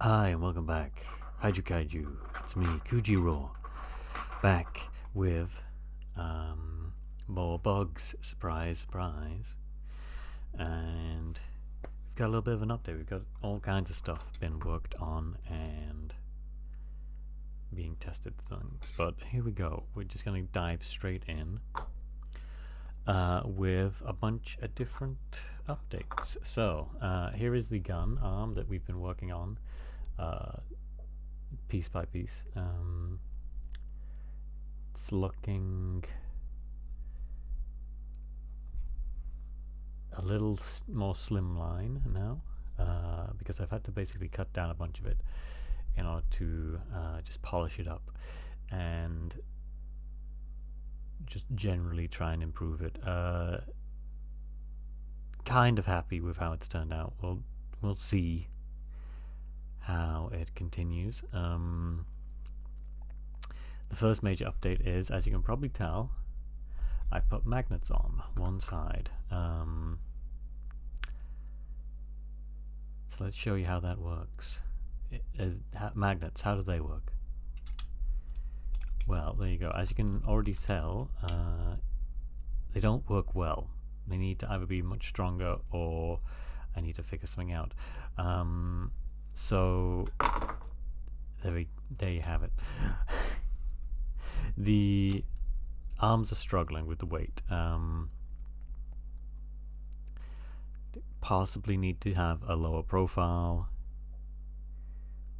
Hi, and welcome back. Haiju Kaiju. It's me, Kujiro, back with more bugs. Surprise, surprise. And we've got a little bit of an update. We've got all kinds of stuff been worked on and being tested things. But here we go. We're just going to dive straight in with a bunch of different updates. So here is the gun arm that we've been working on piece by piece. It's looking a little more slimline now because I've had to basically cut down a bunch of it in order to just polish it up and just generally try and improve it. Kind of happy with how it's turned out. We'll see how it continues. The first major update is, as you can probably tell, I've put magnets on one side. So let's show you how that works. Magnets, how do they work? Well, there you go. As you can already tell, they don't work well. They need to either be much stronger or I need to figure something out. So there you have it. The arms are struggling with the weight. They possibly need to have a lower profile.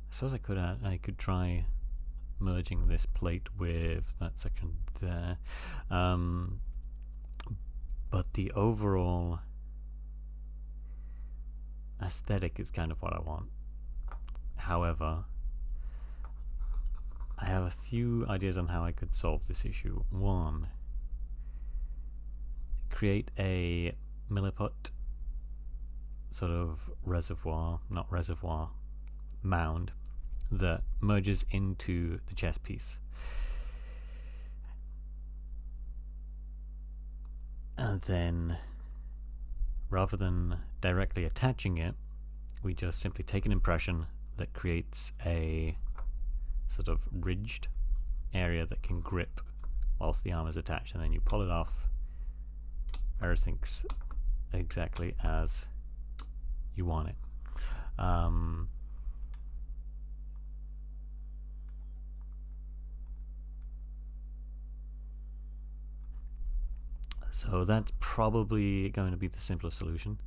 I suppose I could try merging this plate with that section there, but the overall aesthetic is kind of what I want. However, I have a few ideas on how I could solve this issue. One, create a milliput sort of mound that merges into the chest piece. And then, rather than directly attaching it, we just simply take an impression that creates a sort of ridged area that can grip whilst the arm is attached, and then you pull it off. Everything's exactly as you want it. So that's probably going to be the simplest solution.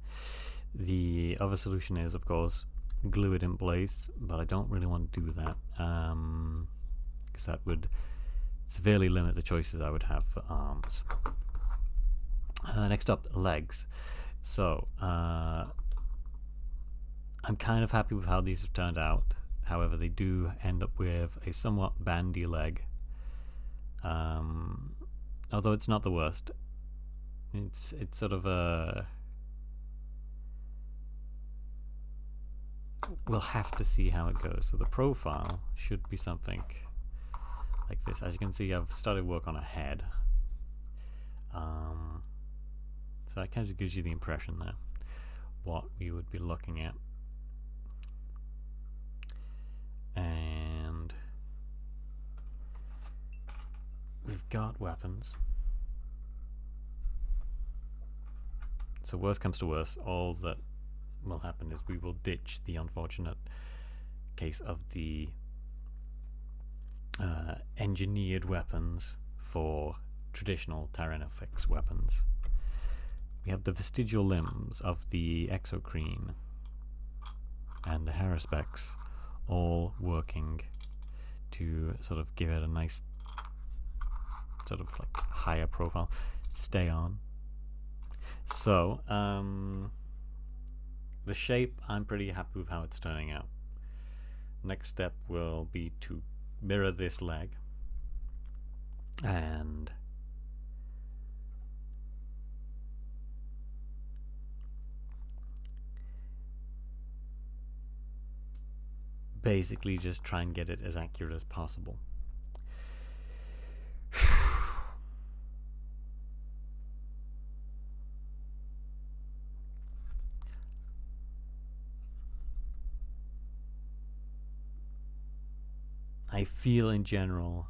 The other solution is, of course, glue it in place, but I don't really want to do that because that would severely limit the choices I would have for arms. Next up, legs. So I'm kind of happy with how these have turned out. However, they do end up with a somewhat bandy leg, although it's not the worst. It's sort of a... We'll have to see how it goes. So the profile should be something like this. As you can see, I've started work on a head. So that kind of gives you the impression there what we would be looking at. And we've got weapons. So worst comes to worst, all that will happen is we will ditch the unfortunate case of the engineered weapons for traditional Tyrannofix weapons. We have the vestigial limbs of the exocrine and the Haruspecs all working to sort of give it a nice sort of like higher profile. Stay on. So the shape, I'm pretty happy with how it's turning out. Next step will be to mirror this leg and basically just try and get it as accurate as possible. I feel in general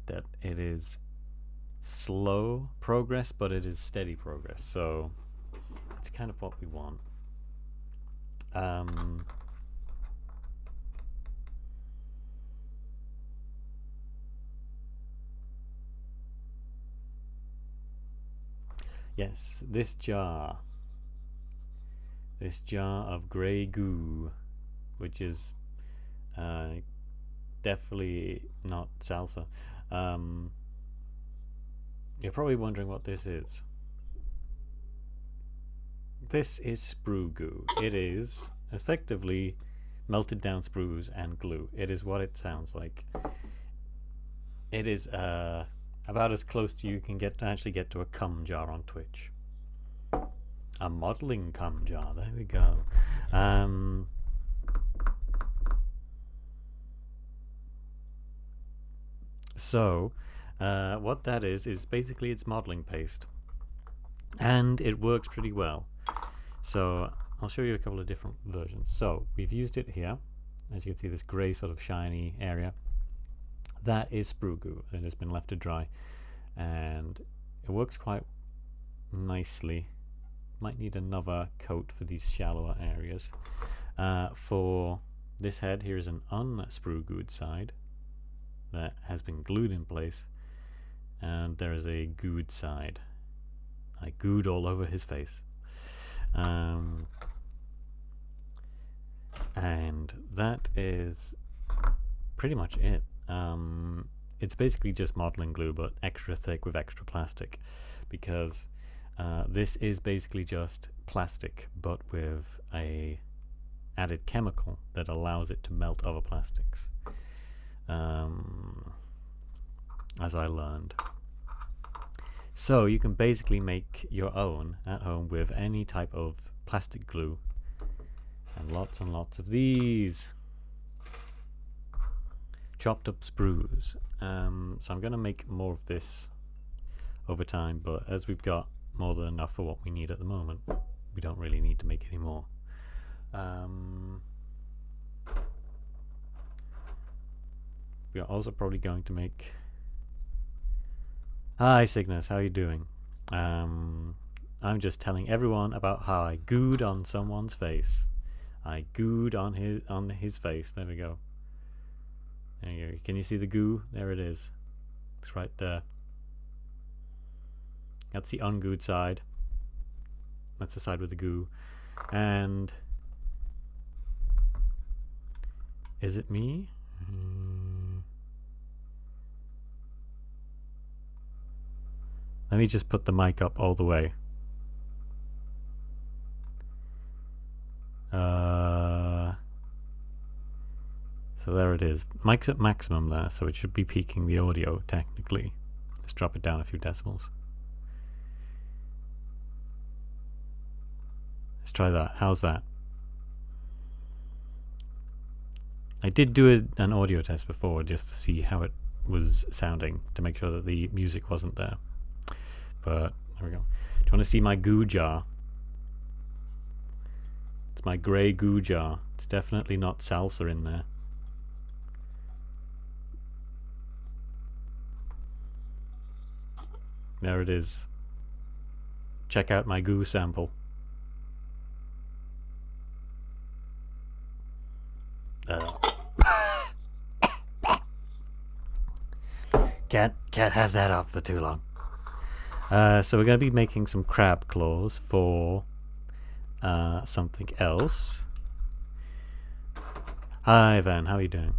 that it is slow progress, but it is steady progress, so it's kind of what we want. Yes, this jar of grey goo, which is definitely not salsa. You're probably wondering what this is. This is sprue goo. It is effectively melted down sprues and glue. It is what it sounds like. It is about as close to you can get to actually get to a cum jar on Twitch. A modeling cum jar. There we go. So what that is basically it's modeling paste, and it works pretty well. So I'll show you a couple of different versions. So we've used it here. As you can see, this grey sort of shiny area, that is sprue goo. It has been left to dry, and it works quite nicely. Might need another coat for these shallower areas. For this head, here is an unsprue gooed side that has been glued in place, and there is a gooed side. I gooed all over his face. And that is pretty much it. It's basically just modeling glue, but extra thick with extra plastic, because this is basically just plastic but with a added chemical that allows it to melt other plastics, as I learned. So you can basically make your own at home with any type of plastic glue, and lots of these chopped up sprues. So I'm going to make more of this over time, but as we've got more than enough for what we need at the moment, we don't really need to make any more. We are also probably going to make... Hi Cygnus, how are you doing? I'm just telling everyone about how I gooed on someone's face. I gooed on his face. There we go. There you go. Can you see the goo? There it is. It's right there. That's the ungooed side. That's the side with the goo. And is it me? Let me just put the mic up all the way. So there it is. Mic's at maximum there, so it should be peaking the audio technically. Let's drop it down a few decibels. Let's try that. How's that? I did do an audio test before just to see how it was sounding, to make sure that the music wasn't there. But there we go. Do you want to see my goo jar? It's my grey goo jar. It's definitely not salsa in there. There it is. Check out my goo sample. Can't have that up for too long. So we're going to be making some crab claws for something else. Hi Van, how are you doing?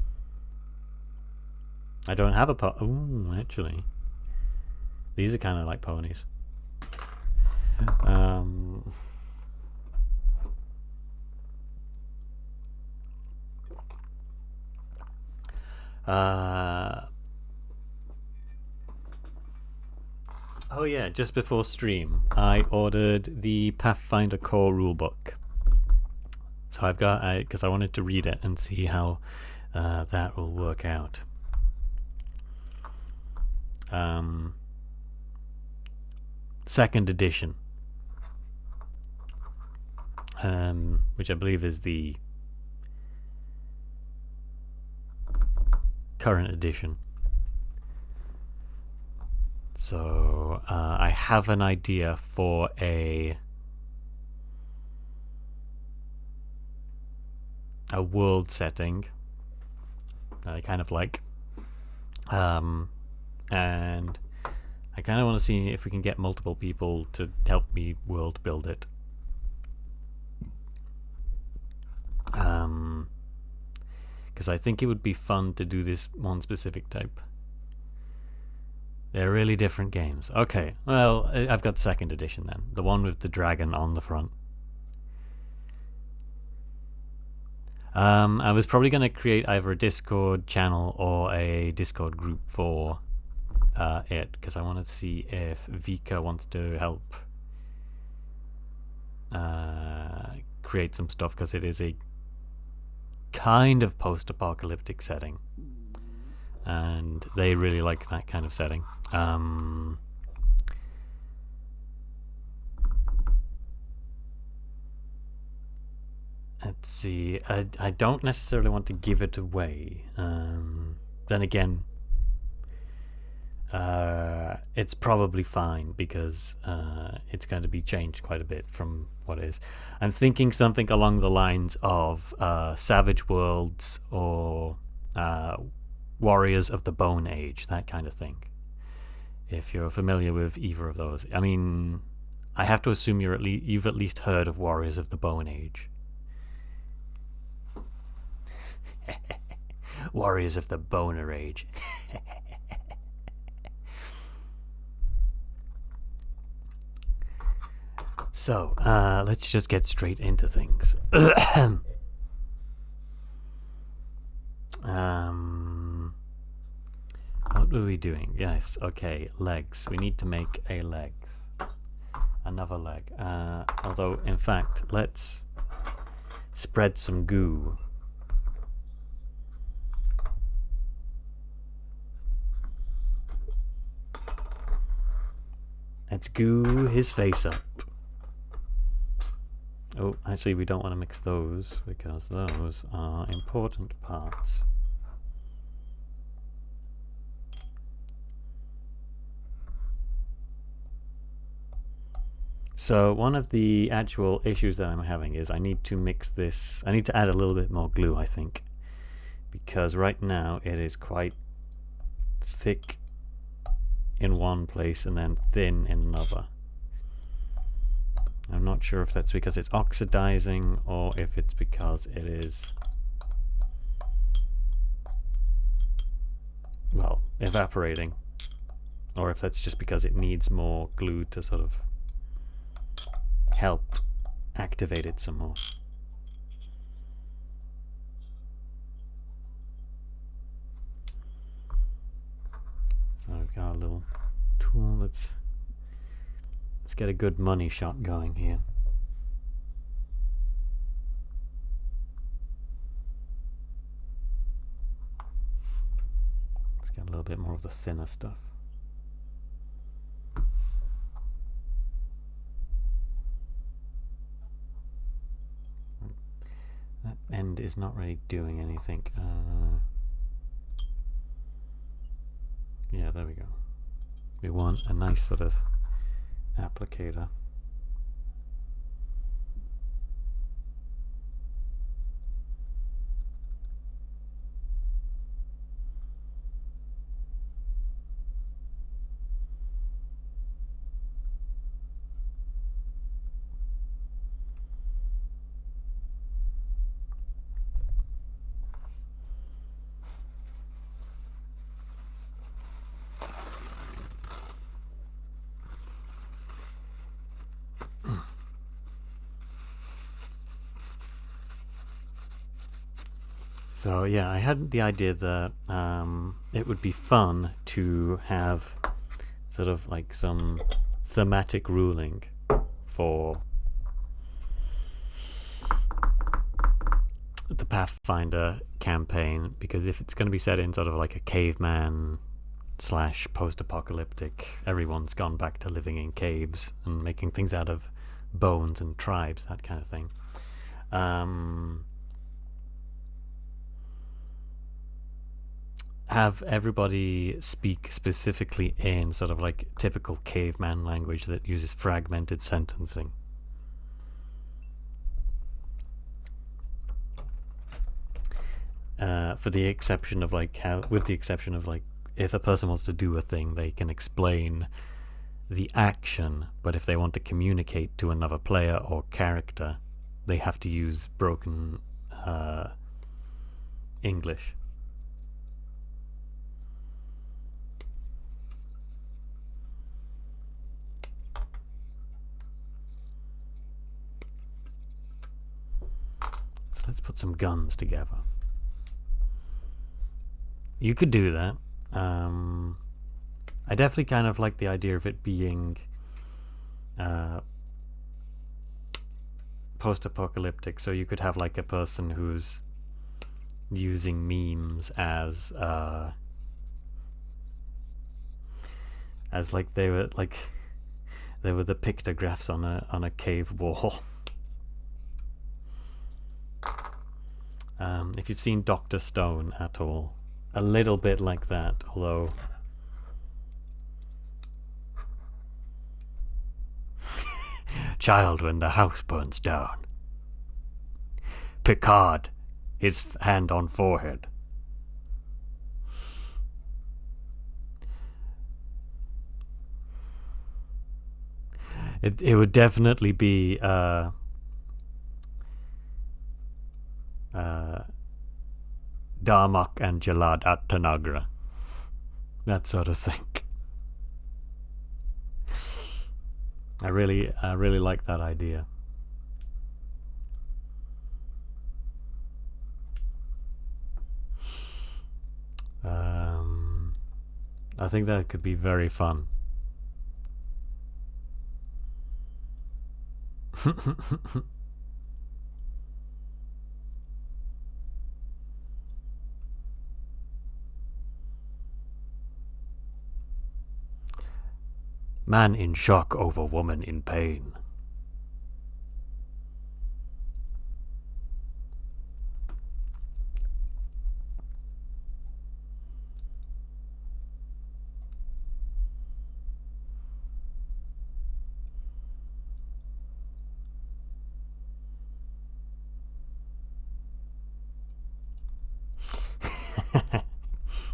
I don't have a ooh, actually. These are kind of like ponies. Oh yeah, just before stream, I ordered the Pathfinder Core rulebook. So I've got, because I wanted to read it and see how that will work out. Second edition, which I believe is the current edition. So I have an idea for a world setting that I kind of like, and I kind of want to see if we can get multiple people to help me world build it. Because I think it would be fun to do this one specific type. They're really different games. Okay, well, I've got second edition then. The one with the dragon on the front. I was probably going to create either a Discord channel or a Discord group for it, because I want to see if Vika wants to help create some stuff, because it is a kind of post-apocalyptic setting, and they really like that kind of setting. Let's see. I don't necessarily want to give it away. Then again, it's probably fine, because it's going to be changed quite a bit from what is. I'm thinking something along the lines of Savage Worlds or Warriors of the Bone Age, that kind of thing. If you're familiar with either of those. I mean, I have to assume you've at least heard of Warriors of the Bone Age. Warriors of the Boner Age. So, let's just get straight into things. What were we doing? Yes, okay, legs. We need to make a legs. Another leg. Although, in fact, let's spread some goo. Let's goo his face up. Oh, actually we don't want to mix those, because those are important parts. So one of the actual issues that I'm having is I need to mix this. I need to add a little bit more glue, I think, because right now it is quite thick in one place and then thin in another. I'm not sure if that's because it's oxidizing or if it's because it is, well, evaporating, or if that's just because it needs more glue to sort of help activate it some more. So I've got a little tool. Let's get a good money shot going here. Let's get a little bit more of the thinner stuff. That end is not really doing anything. Yeah, there we go. We want a nice sort of applicator. So yeah, I had the idea that it would be fun to have sort of like some thematic ruling for the Pathfinder campaign, because if it's going to be set in sort of like a caveman / post-apocalyptic, everyone's gone back to living in caves and making things out of bones and tribes, that kind of thing. have everybody speak specifically in sort of like typical caveman language that uses fragmented sentencing. For the exception of like with the exception of like if a person wants to do a thing, they can explain the action, but if they want to communicate to another player or character, they have to use broken English. So let's put some guns together. You could do that. I definitely kind of like the idea of it being post-apocalyptic, so you could have like a person who's using memes as like they were the pictographs on a cave wall. If you've seen Dr. Stone at all, a little bit like that, although child when the house burns down. Picard, his hand on forehead. It would definitely be Darmok and Jalad at Tanagra. That sort of thing. I really like that idea. I think that could be very fun. Man in shock over woman in pain.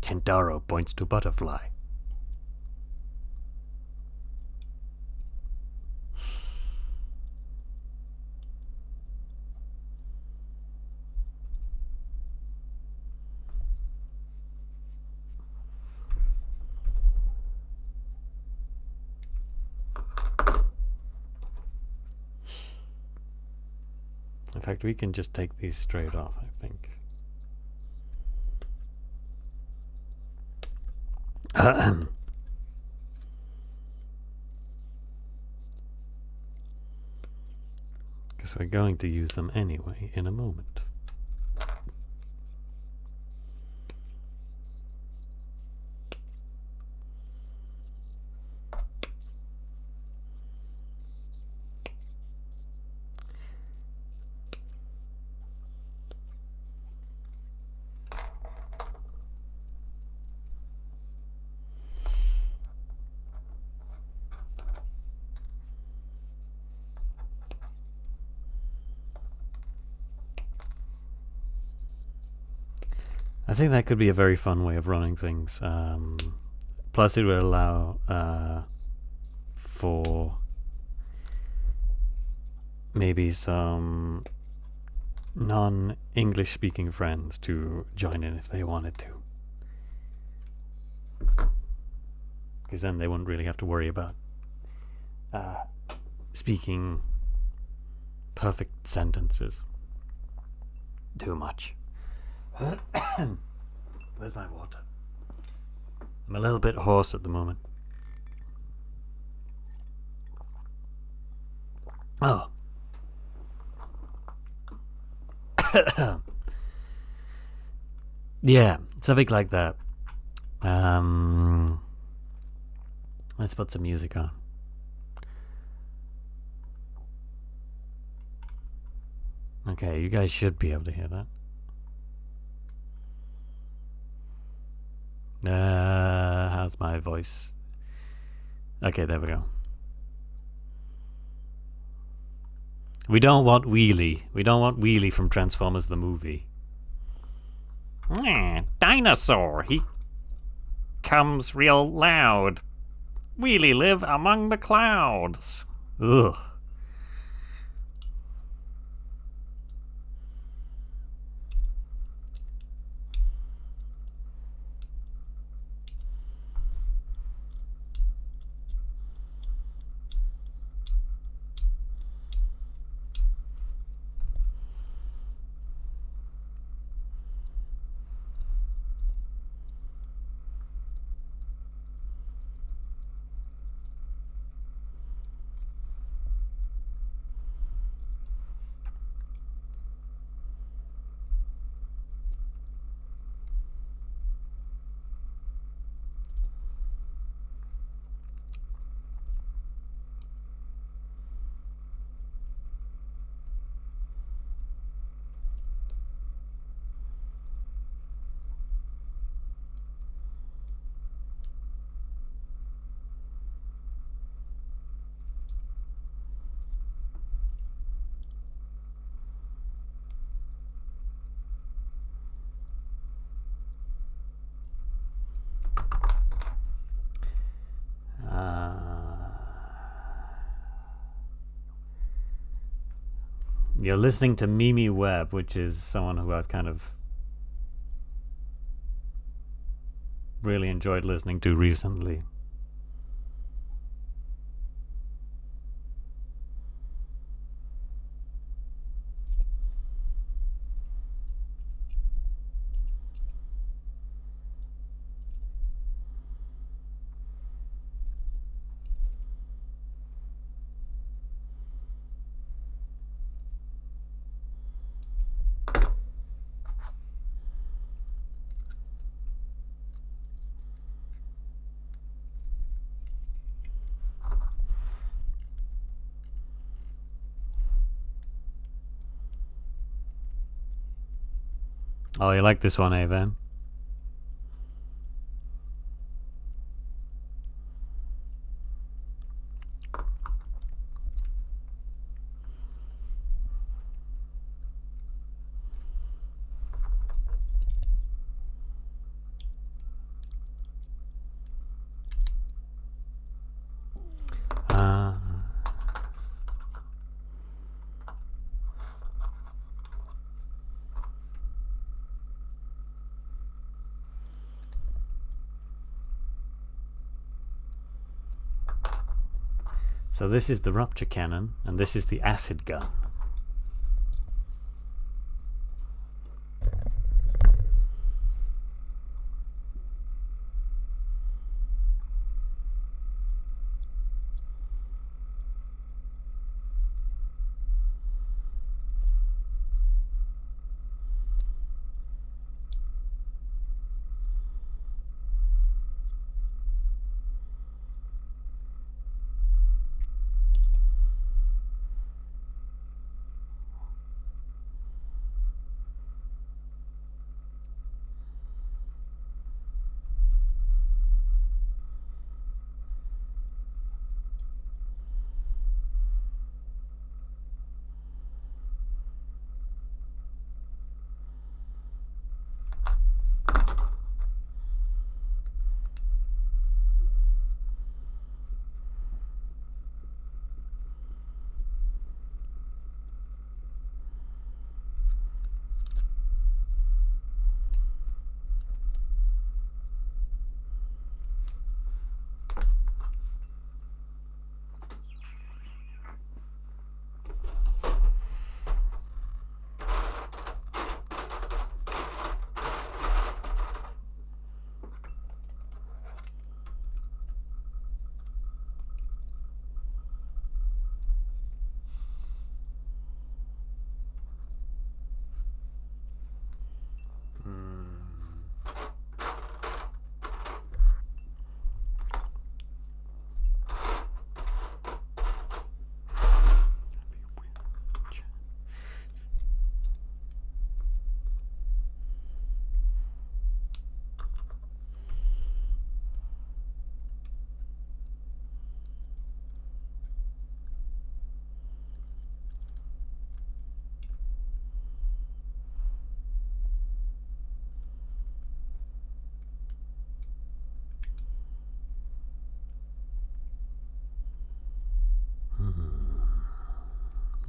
Kentaro points to butterfly. In fact, we can just take these straight off, I think. Because we're going to use them anyway in a moment. I think that could be a very fun way of running things. Plus, it would allow for maybe some non-English speaking friends to join in if they wanted to. Because then they wouldn't really have to worry about speaking perfect sentences too much. Where's my water? I'm a little bit hoarse at the moment. Oh. Yeah, something like that. Let's put some music on. Okay, you guys should be able to hear that. How's my voice? Okay, there we go. We don't want Wheelie. We don't want Wheelie from Transformers the movie. Dinosaur. He comes real loud. Wheelie live among the clouds. Ugh. You're listening to Mimi Webb, which is someone who I've kind of really enjoyed listening to recently. Oh, you like this one, Van? So this is the rupture cannon, and this is the acid gun.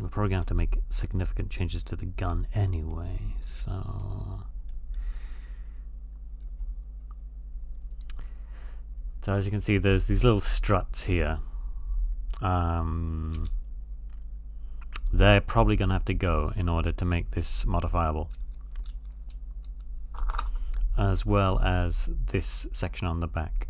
we're probably going to have to make significant changes to the gun anyway, so... So as you can see, there's these little struts here. They're probably going to have to go in order to make this modifiable. As well as this section on the back.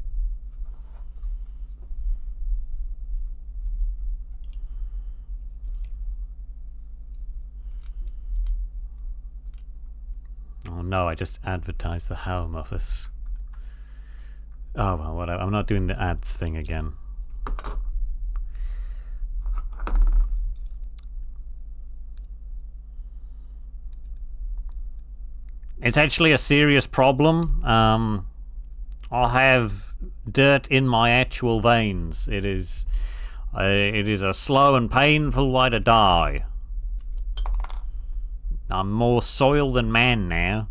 Oh no, I just advertised the Home Office. Oh well, whatever. I'm not doing the ads thing again. It's actually a serious problem. I have dirt in my actual veins. It is a slow and painful way to die. I'm more soil than man now.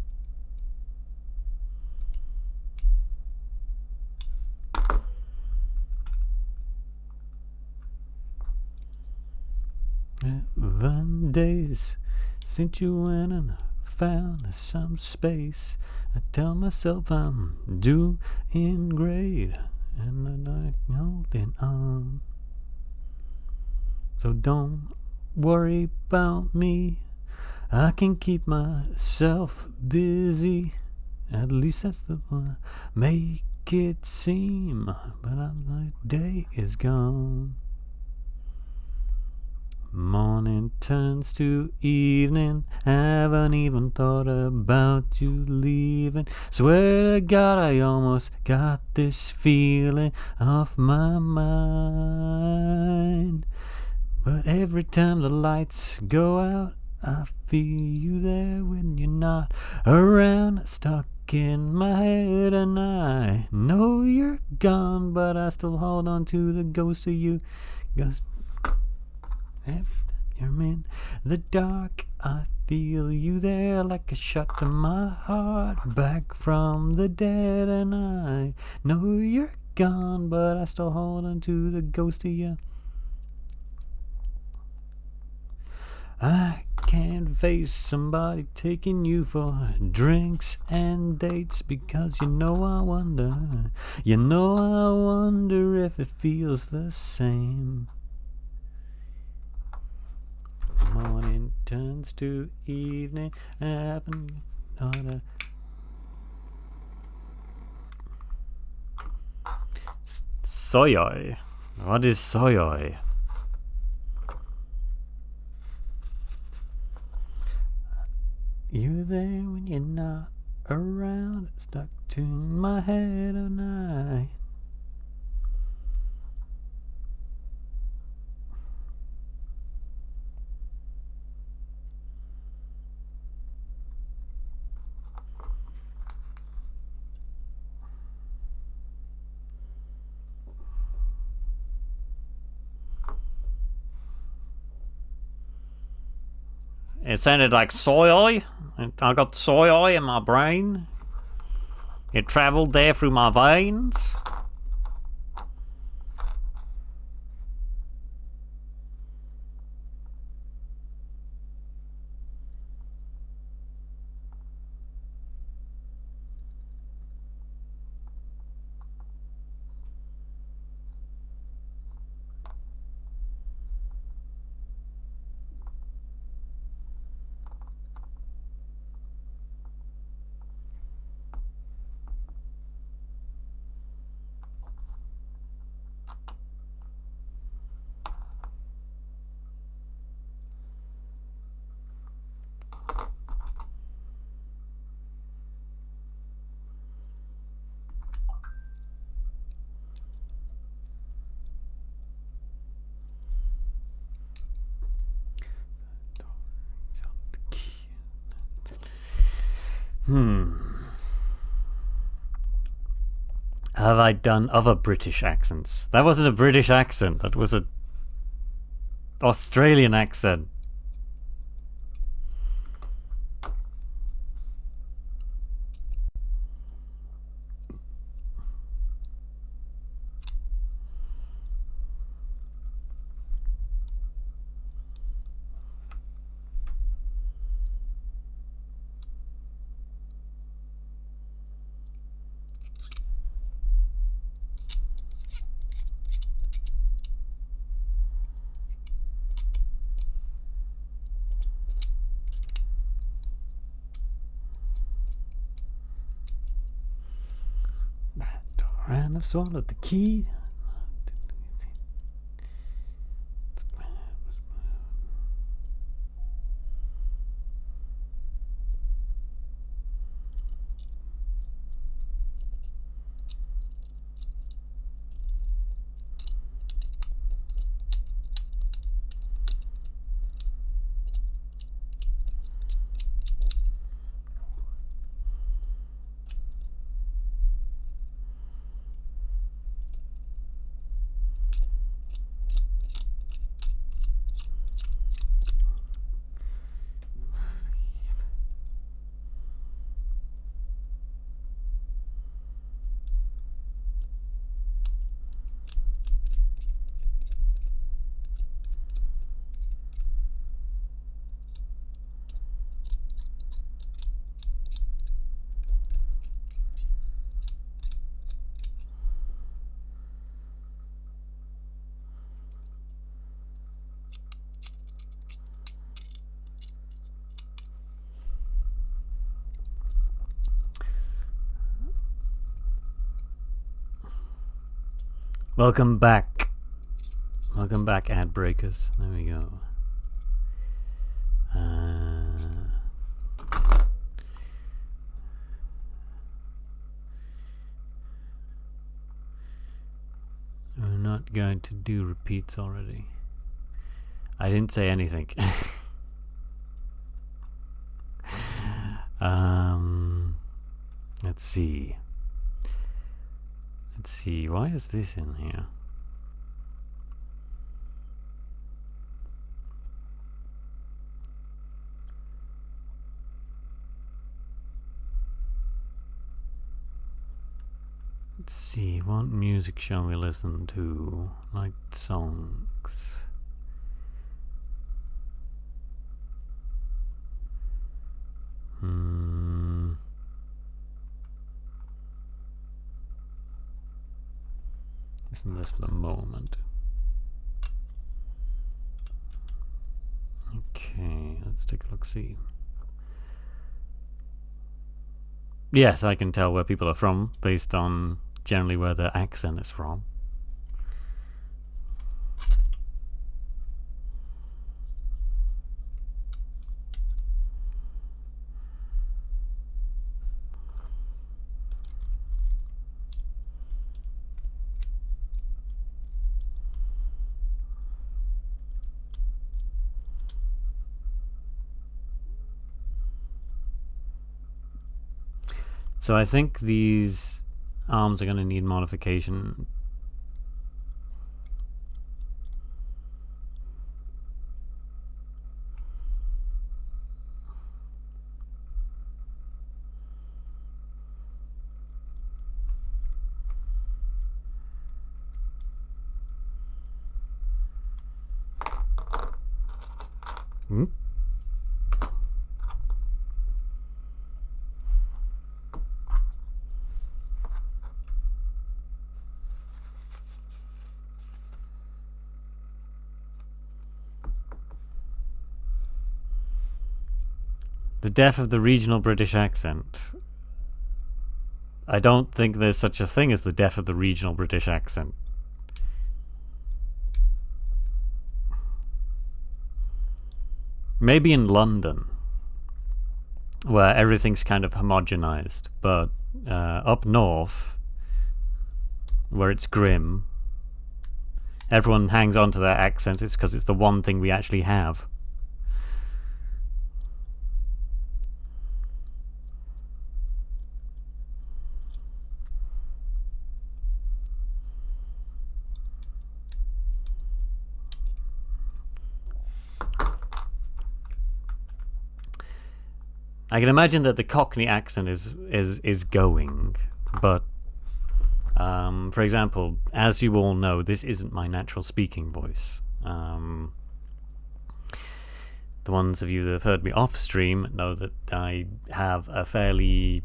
One days since you went and found some space, I tell myself I'm doing great and I'm holding on. So don't worry about me. I can keep myself busy. At least that's the one make it seem. But my day is gone. Morning turns to evening. Haven't even thought about you leaving. Swear to God, I almost got this feeling off my mind. But every time the lights go out, I feel you there when you're not around. Stuck in my head and I know you're gone, but I still hold on to the ghost of you. Ghost. Every time you're in the dark, I feel you there like a shot to my heart. Back from the dead and I know you're gone, but I still hold on to the ghost of you. I can't face somebody taking you for drinks and dates because you know I wonder if it feels the same. Morning turns to evening. Soyoi. What is soyoi? You're there when you're not around. It's stuck to my head all night. It sounded like soy. I got soy in my brain. It travelled there through my veins. Have I done other British accents? That wasn't a British accent. That was a Australian accent. I've swallowed the key. Welcome back. Welcome back, ad breakers. There we go. We're not going to do repeats already. I didn't say anything. Let's see. Let's see, why is this in here? Let's see, what music shall we listen to? Like songs. Listen to this for the moment. Okay, let's take a look, see. Yes, I can tell where people are from based on generally where their accent is from. So I think these arms are going to need modification. The death of the regional British accent. I don't think there's such a thing as the death of the regional British accent. Maybe in London, where everything's kind of homogenized, but up north, where it's grim, everyone hangs on to their accents. It's because it's the one thing we actually have. I can imagine that the Cockney accent is going, but for example, as you all know, this isn't my natural speaking voice. The ones of you that have heard me off stream know that I have a fairly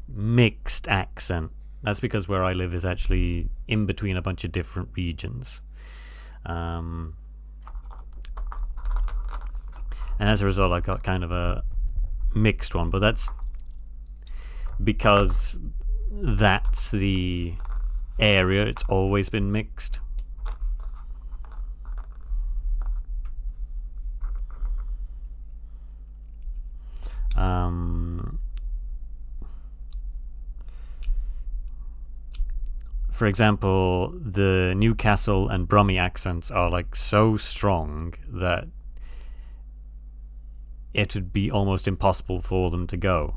mixed accent. That's because where I live is actually in between a bunch of different regions. And as a result, I've got kind of a mixed one, but that's because that's the area it's always been mixed. For example, the Newcastle and Brummie accents are like so strong that it would be almost impossible for them to go.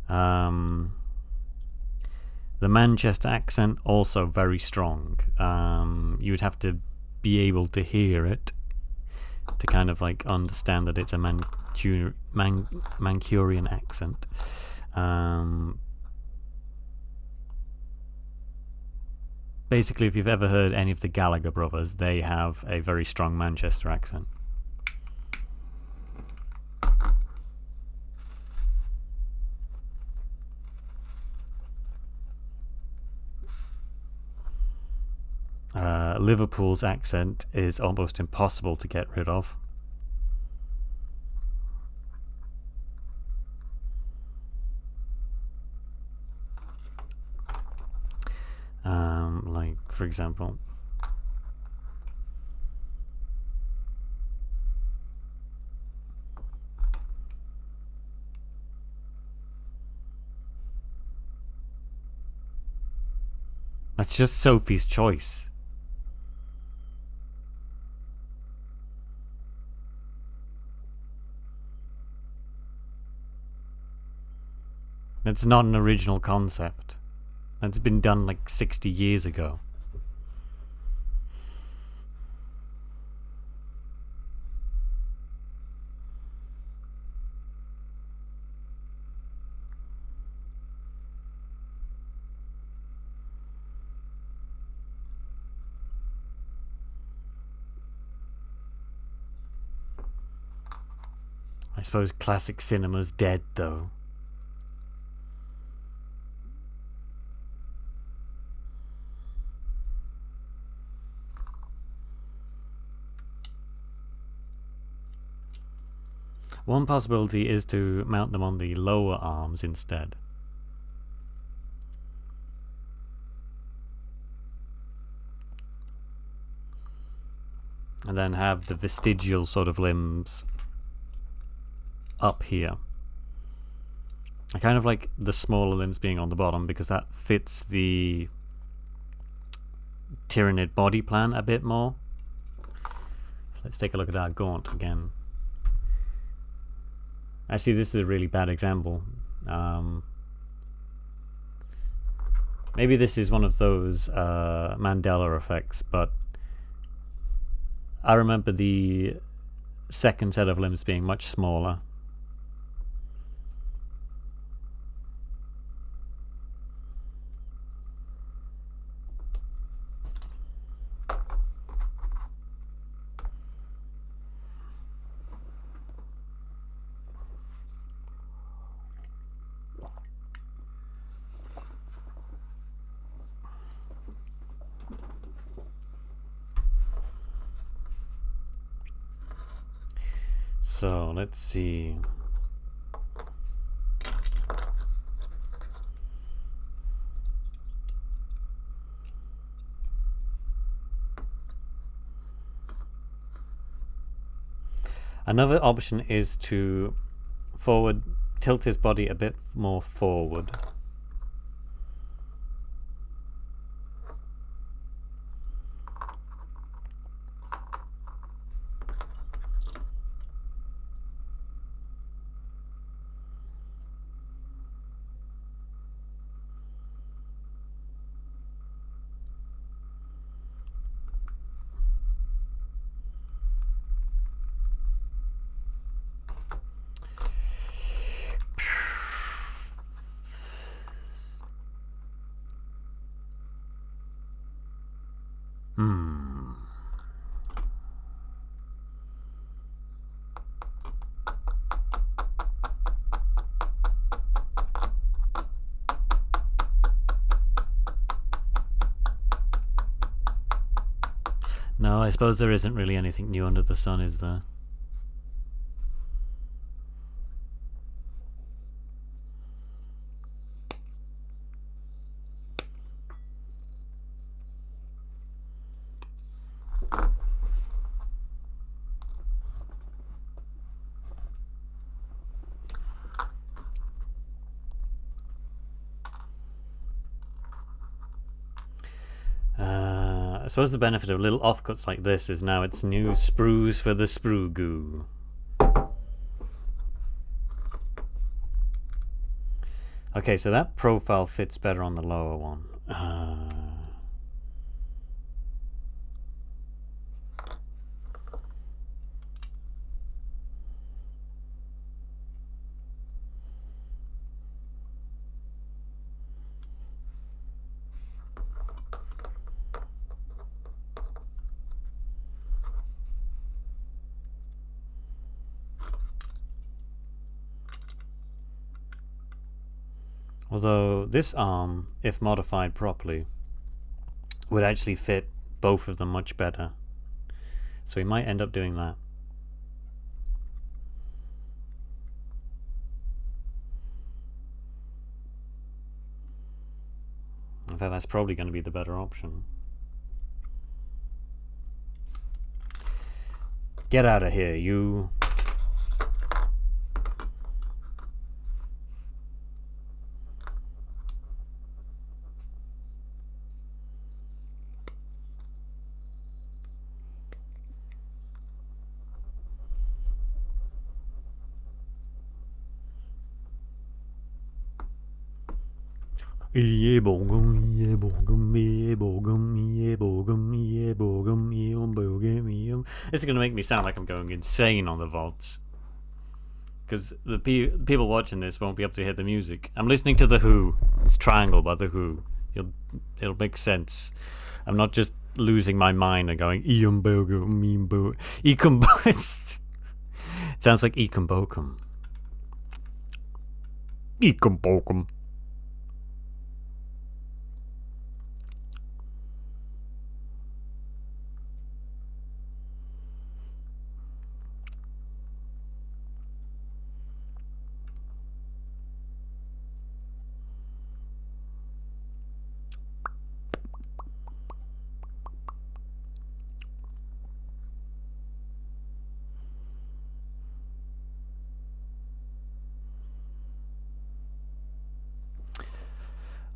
The Manchester accent also very strong. You would have to be able to hear it to kind of like understand that it's a Mancunian accent. Basically, if you've ever heard any of the Gallagher brothers, they have a very strong Manchester accent. Liverpool's accent is almost impossible to get rid of. Like, for example, that's just Sophie's Choice. That's not an original concept. That's been done like 60 years ago. I suppose classic cinema's dead, though. One possibility is to mount them on the lower arms instead. And then have the vestigial sort of limbs up here. I kind of like the smaller limbs being on the bottom because that fits the Tyrannid body plan a bit more. Let's take a look at our gaunt again. Actually, this is a really bad example. Maybe this is one of those Mandela effects, but I remember the second set of limbs being much smaller. So let's see. Another option is to tilt his body a bit more forward. No, I suppose there isn't really anything new under the sun, is there? I suppose the benefit of little offcuts like this is now it's new sprues for the sprue goo. Okay, so that profile fits better on the lower one. Although this arm, if modified properly, would actually fit both of them much better. So we might end up doing that. In fact, that's probably going to be the better option. Get out of here, you. This is going to make me sound like I'm going insane on the vaults, because the people watching this won't be able to hear the music. I'm listening to The Who. It's Triangle by The Who. It'll make sense. I'm not just losing my mind and going it sounds like Ekumbokum. Ekumbokum.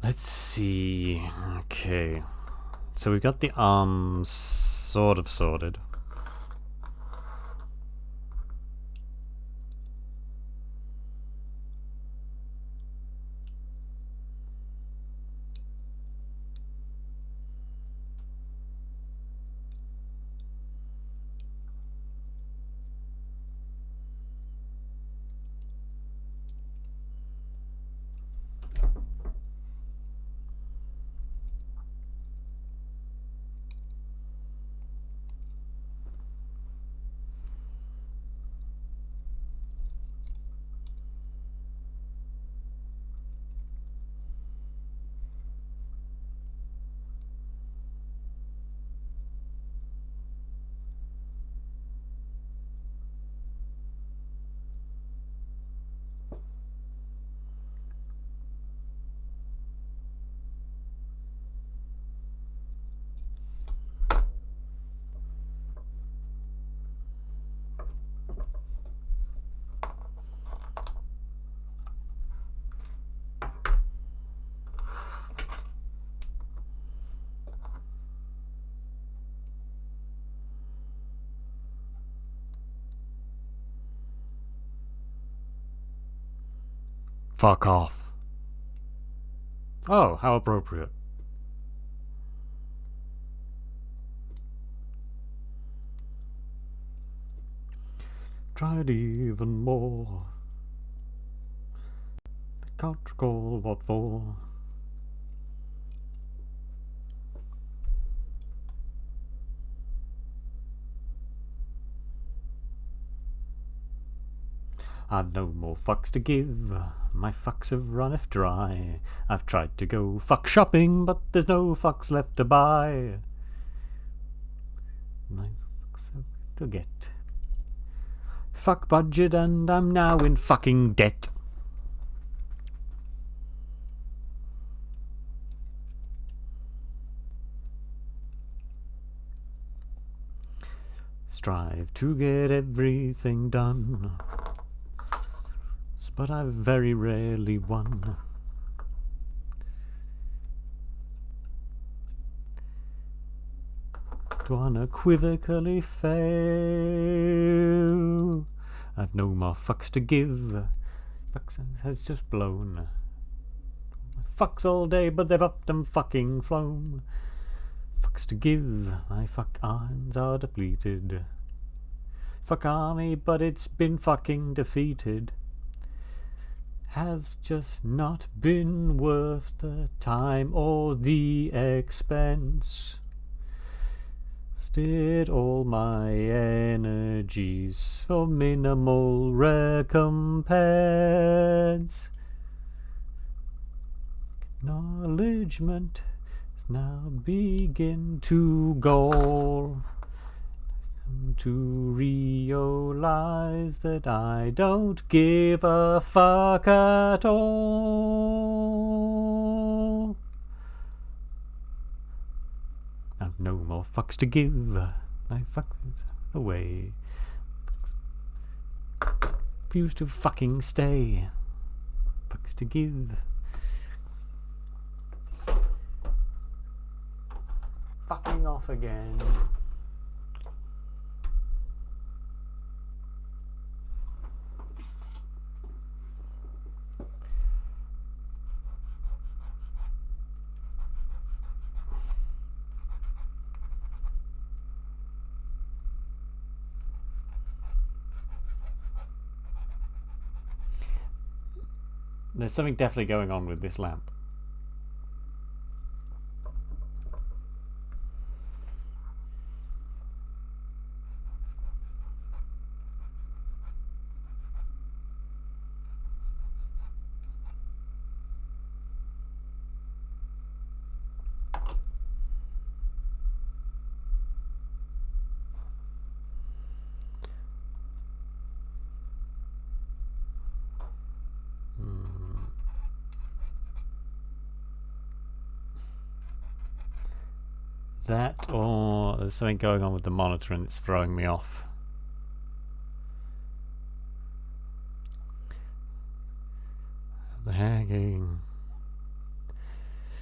Let's see. Okay. So we've got the arms sort of sorted. Fuck off. Oh, how appropriate. Tried even more. Can't recall what for. I've no more fucks to give. My fucks have runneth dry. I've tried to go fuck shopping, but there's no fucks left to buy. Nice fucks to get. Fuck budget, and I'm now in fucking debt. Strive to get everything done, but I've very rarely won. unequivocally fail. I've no more fucks to give. Fucks has just blown. Fucks all day, but they've upped and fucking flown. Fucks to give, my fuck arms are depleted. Fuck army, but it's been fucking defeated. Has just not been worth the time or the expense. Steered all my energies for minimal recompense. Acknowledgement now begin to gall. To realize that I don't give a fuck at all. I've no more fucks to give. My fuck away. Refuse to fucking stay. Fucks to give. Fucking off again. There's something definitely going on with this lamp. That, or there's something going on with the monitor and it's throwing me off. The hanging.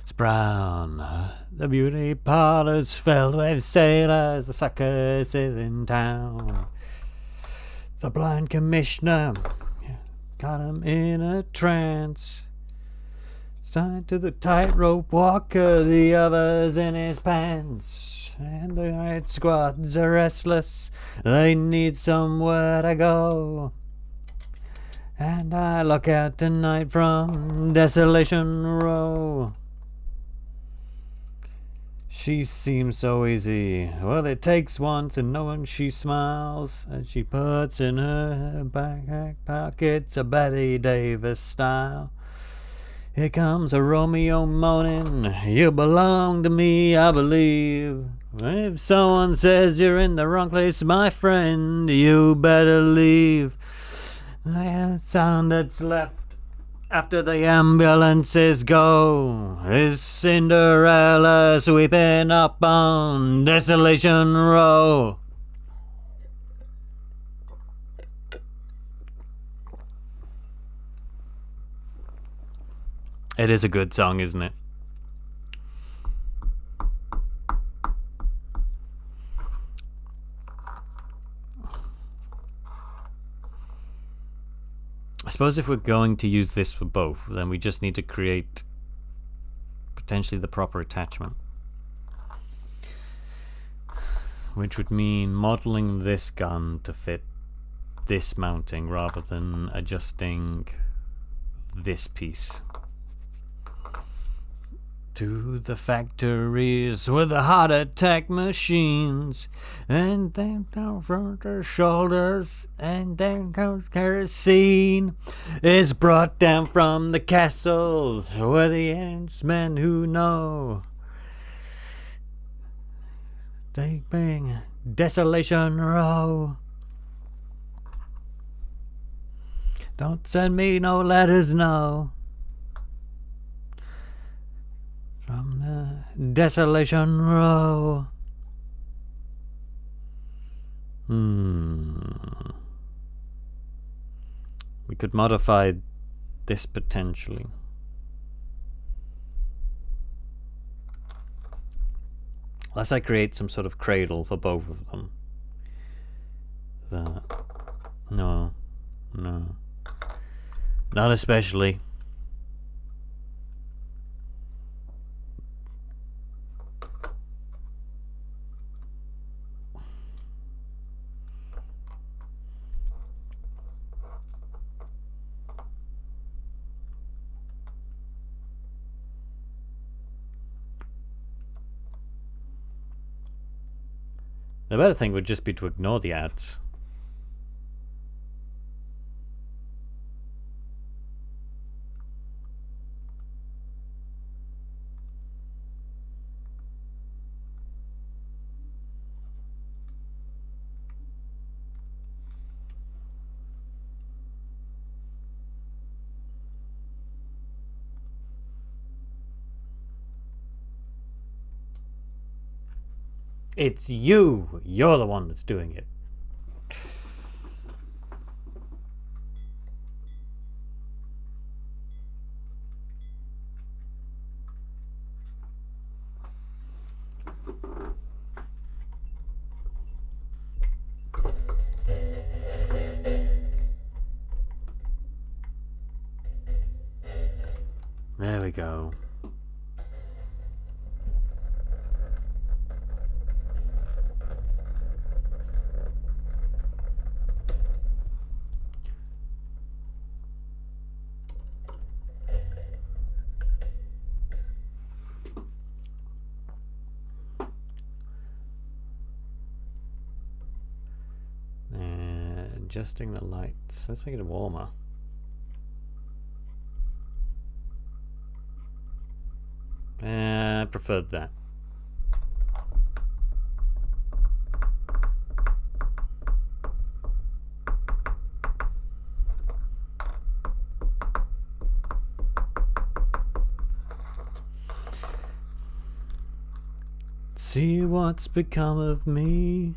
It's brown. The beauty parlor's filled with sailors. The circus is in town. The blind commissioner got him in a trance. Tied to the tightrope walker, the others in his pants. And the night squads are restless, they need somewhere to go. And I look out tonight from Desolation Row. She seems so easy, well it takes one to know when she smiles. And she puts in her back pockets a Betty Davis style. Here comes a Romeo moaning, you belong to me, I believe. And if someone says you're in the wrong place, my friend, you better leave. The sound that's left after the ambulances go is Cinderella sweeping up on Desolation Row. It is a good song, isn't it? I suppose if we're going to use this for both, then we just need to create potentially the proper attachment. Which would mean modeling this gun to fit this mounting rather than adjusting this piece. To the factories with the heart attack machines, and then down from their shoulders, and then comes kerosene is brought down from the castles where the henchmen who know they bring Desolation Row. Don't send me no letters, no. From the Desolation Row. We could modify this potentially. Unless I create some sort of cradle for both of them. No. Not especially. The better thing would just be to ignore the ads. It's you! You're the one that's doing it. There we go. Adjusting the lights. Let's make it warmer. I preferred that. See what's become of me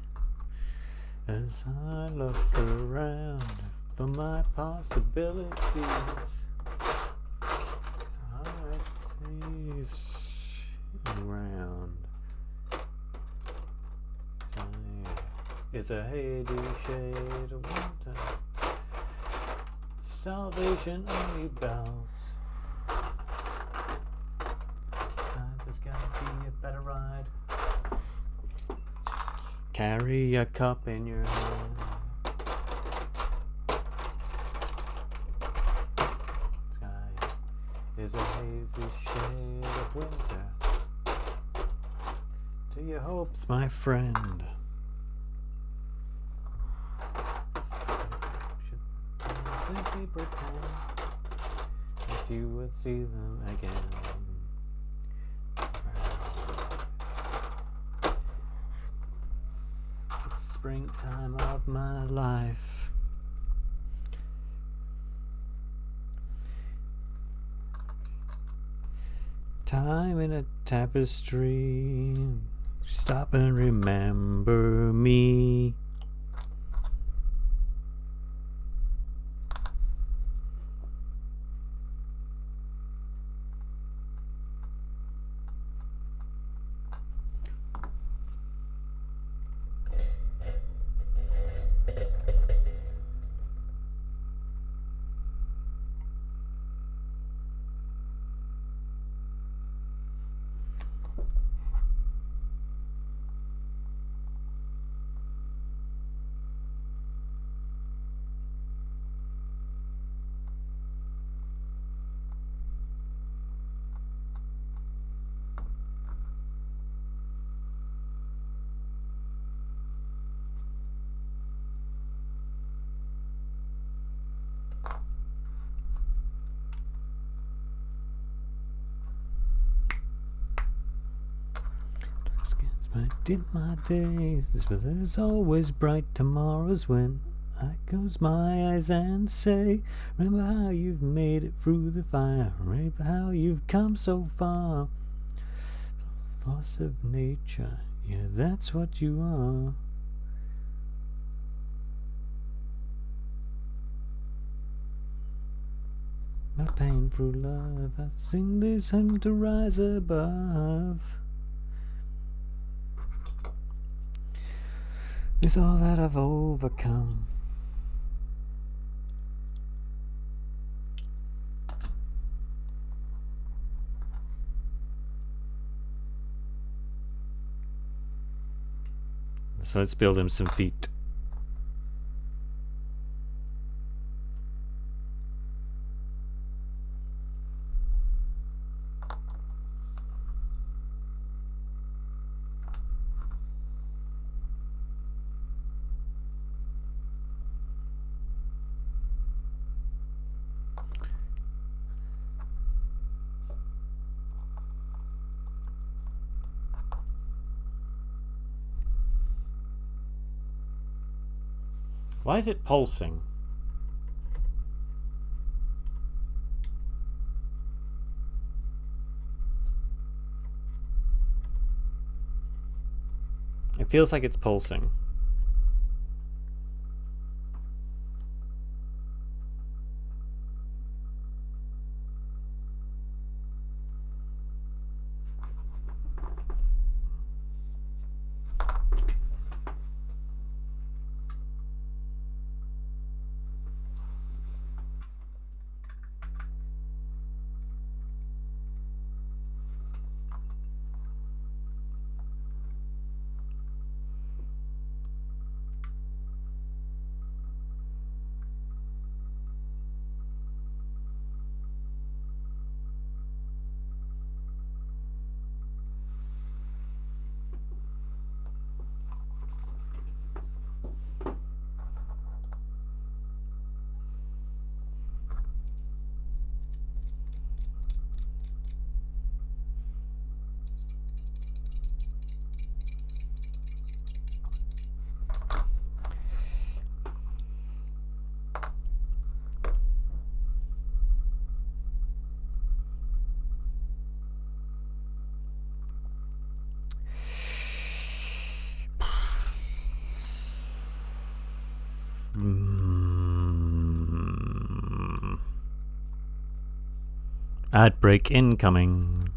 as I look around for my possibilities. He's around. It's a hazy shade of winter. Salvation only bells. Life is gonna be a better ride. Carry a cup in your hand. Sky is a hazy shade of winter. To your hopes, my friend. Should simply pretend that you would see them again. Springtime of my life. Time in a tapestry. Stop and remember me. Might dim my days, but there's always bright tomorrows when I close my eyes and say, remember how you've made it through the fire, remember how you've come so far. Force of nature, yeah, that's what you are. My painful love, I sing this hymn to rise above. is all that I've overcome. So let's build him some feet. Why is it pulsing? It feels like it's pulsing. Ad break incoming.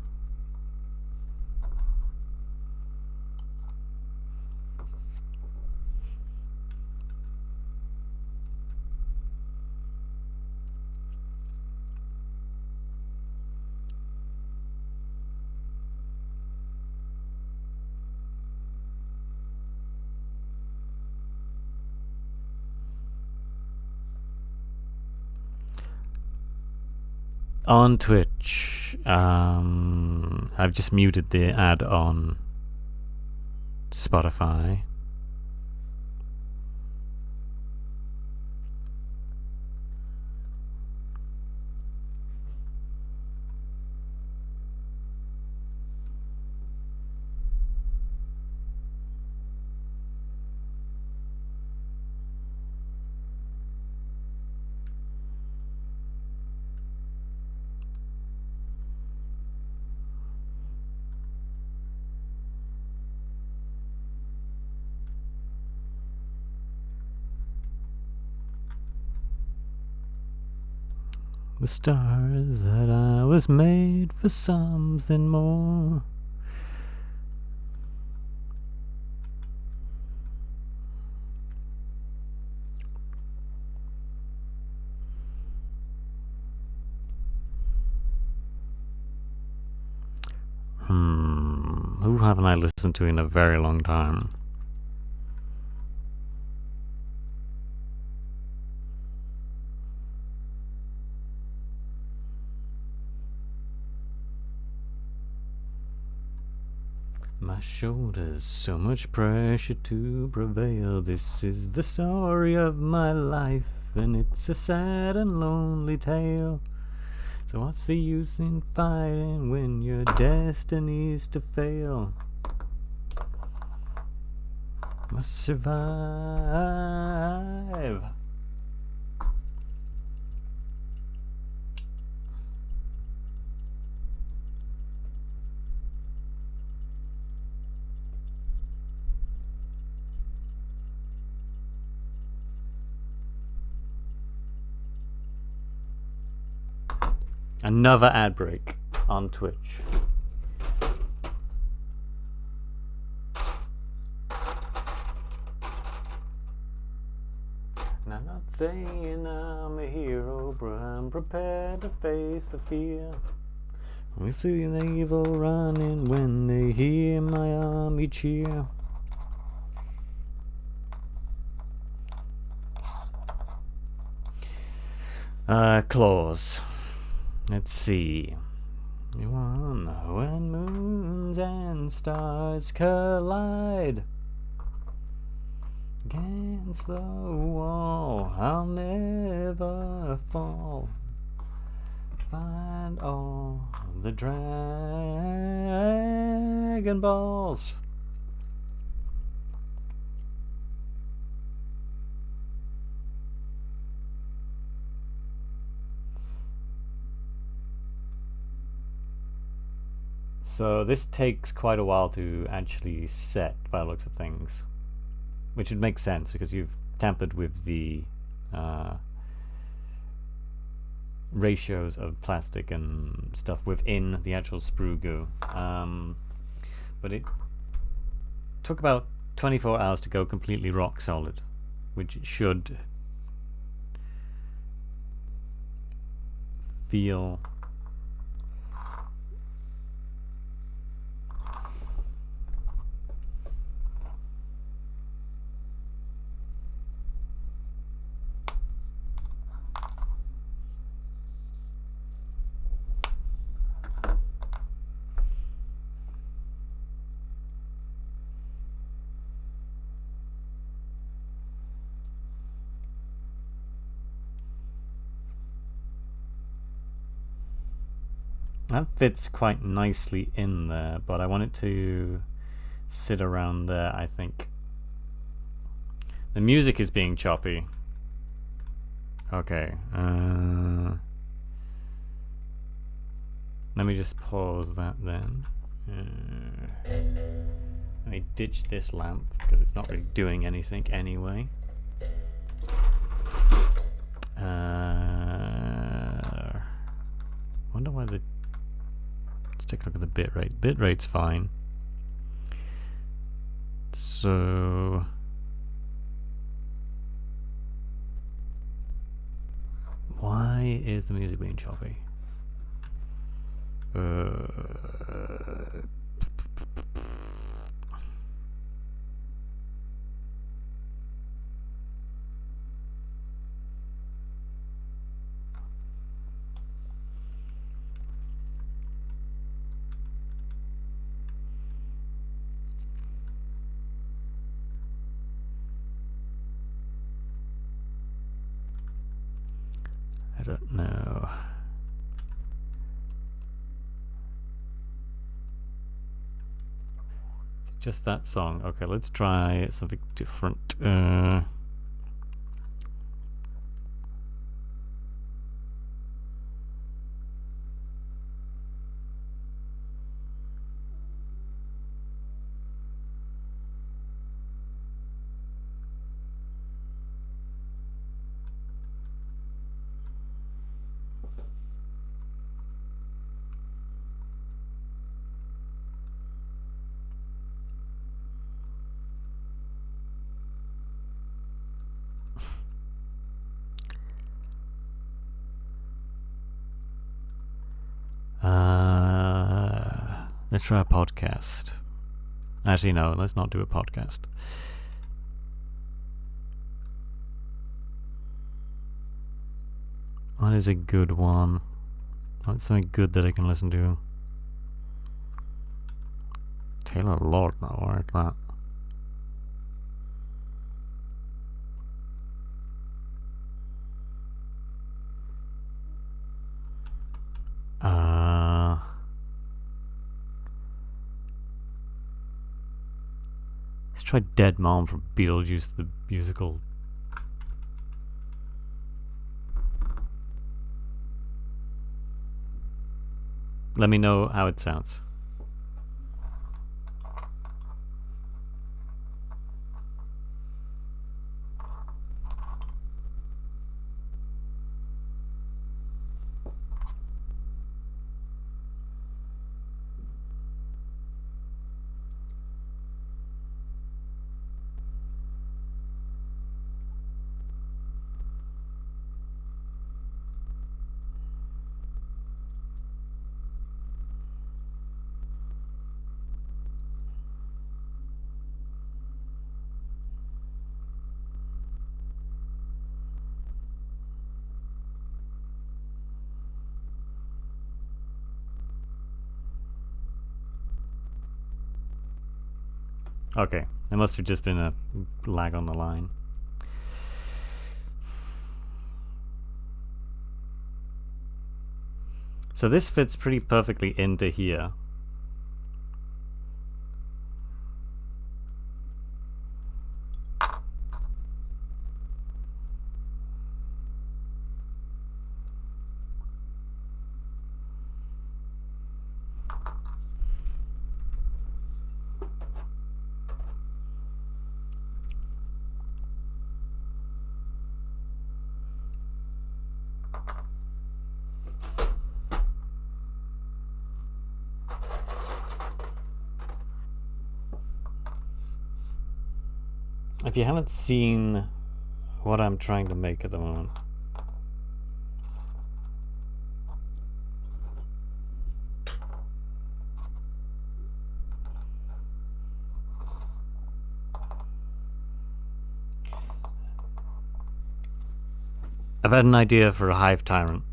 On Twitch, I've just muted the ad on Spotify. The stars that I was made for something more. Who haven't I listened to in a very long time? My shoulders, so much pressure to prevail. This is the story of my life, and it's a sad and lonely tale. So what's the use in fighting when your destiny's to fail? Must survive. Another ad break on Twitch. And I'm not saying I'm a hero, but I'm prepared to face the fear. We see the evil running when they hear my army cheer. Claws. Let's see. One, when moons and stars collide against the wall, I'll never fall. Find all the Dragon Balls. So this takes quite a while to actually set, by the looks of things, which would make sense because you've tampered with the ratios of plastic and stuff within the actual sprue goo. But it took about 24 hours to go completely rock solid, which should feel that fits quite nicely in there, but I want it to sit around there, I think. The music is being choppy. Okay. Let me just pause that then. Let me ditch this lamp because it's not really doing anything anyway. Wonder why the... Let's take a look at the bitrate. Bitrate's fine. So... why is the music being choppy? I don't know. Just that song. Okay, let's try something different. Let's try a podcast. Actually, no, let's not do a podcast. What is a good one? What's something good that I can listen to? Taylor Lautner, where is that? Let's try Dead Mom from Beetlejuice the musical. Let me know how it sounds. Okay, there must have just been a lag on the line. So this fits pretty perfectly into here. If you haven't seen what I'm trying to make at the moment, I've had an idea for a hive tyrant.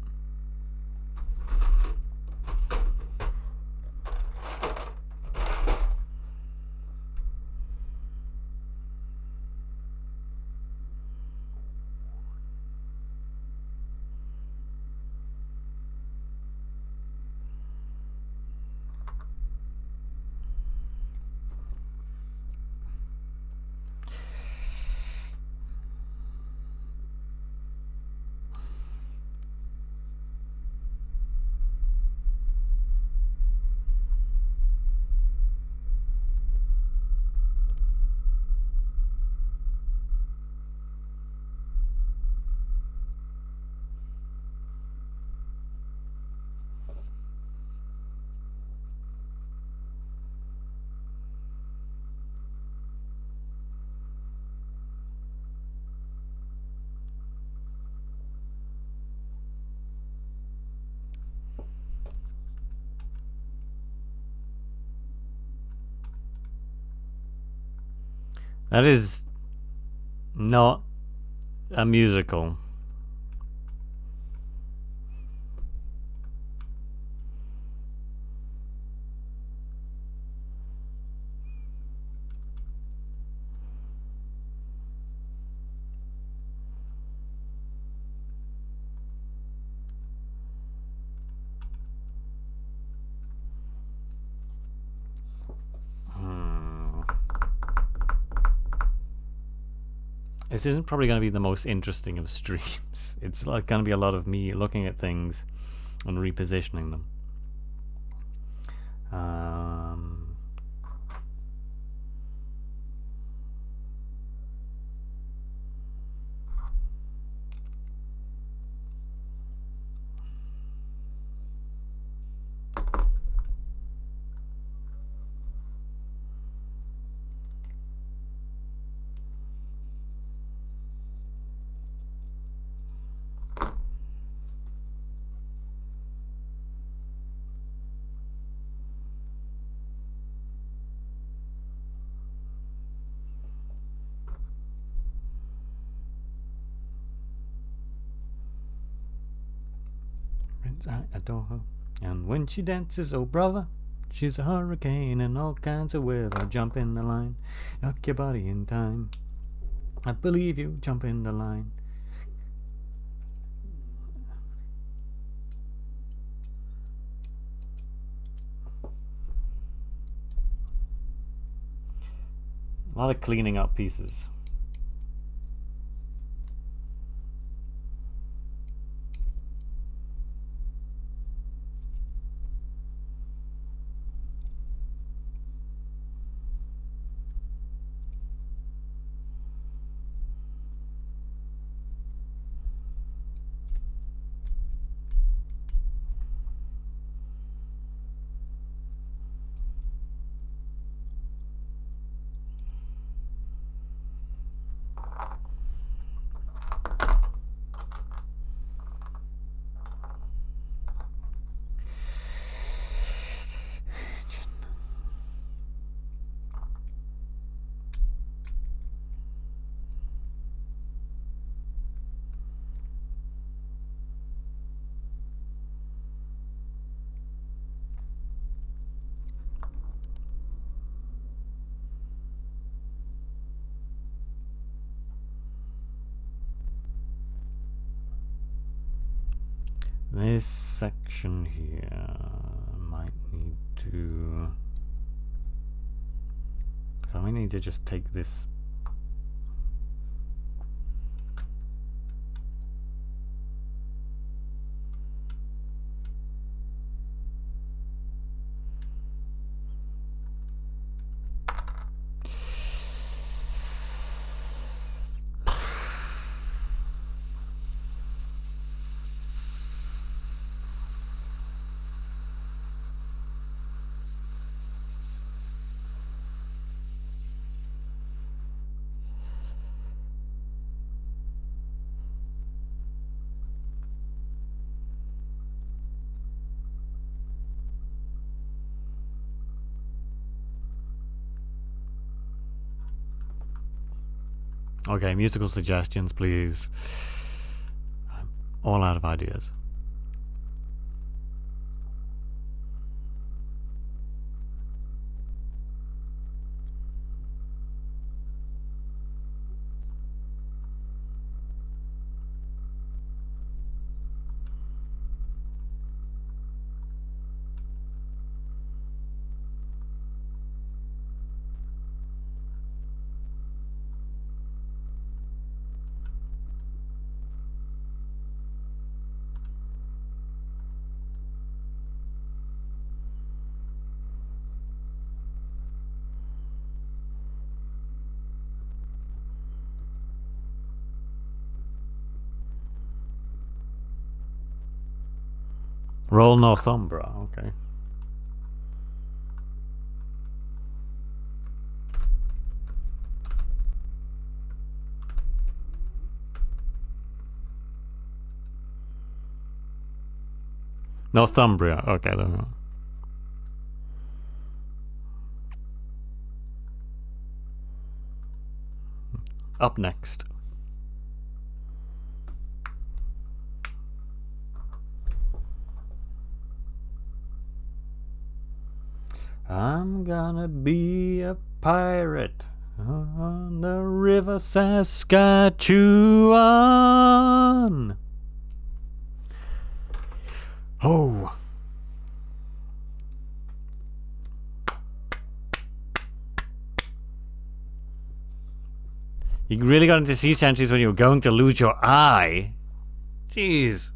That is not a musical. This isn't probably going to be the most interesting of streams. It's like going to be a lot of me looking at things and repositioning them. I adore her, and when she dances, oh brother, she's a hurricane in all kinds of weather. Jump in the line, knock your body in time. I believe you, jump in the line. A lot of cleaning up pieces. This section here might need to... So we need to just take this... Okay, musical suggestions, please. I'm all out of ideas. Roll Northumbria, okay. Northumbria, okay, there we go. Up next. I'm gonna be a pirate on the river Saskatchewan. Oh. You really got into sea shanties when you were going to lose your eye? Jeez.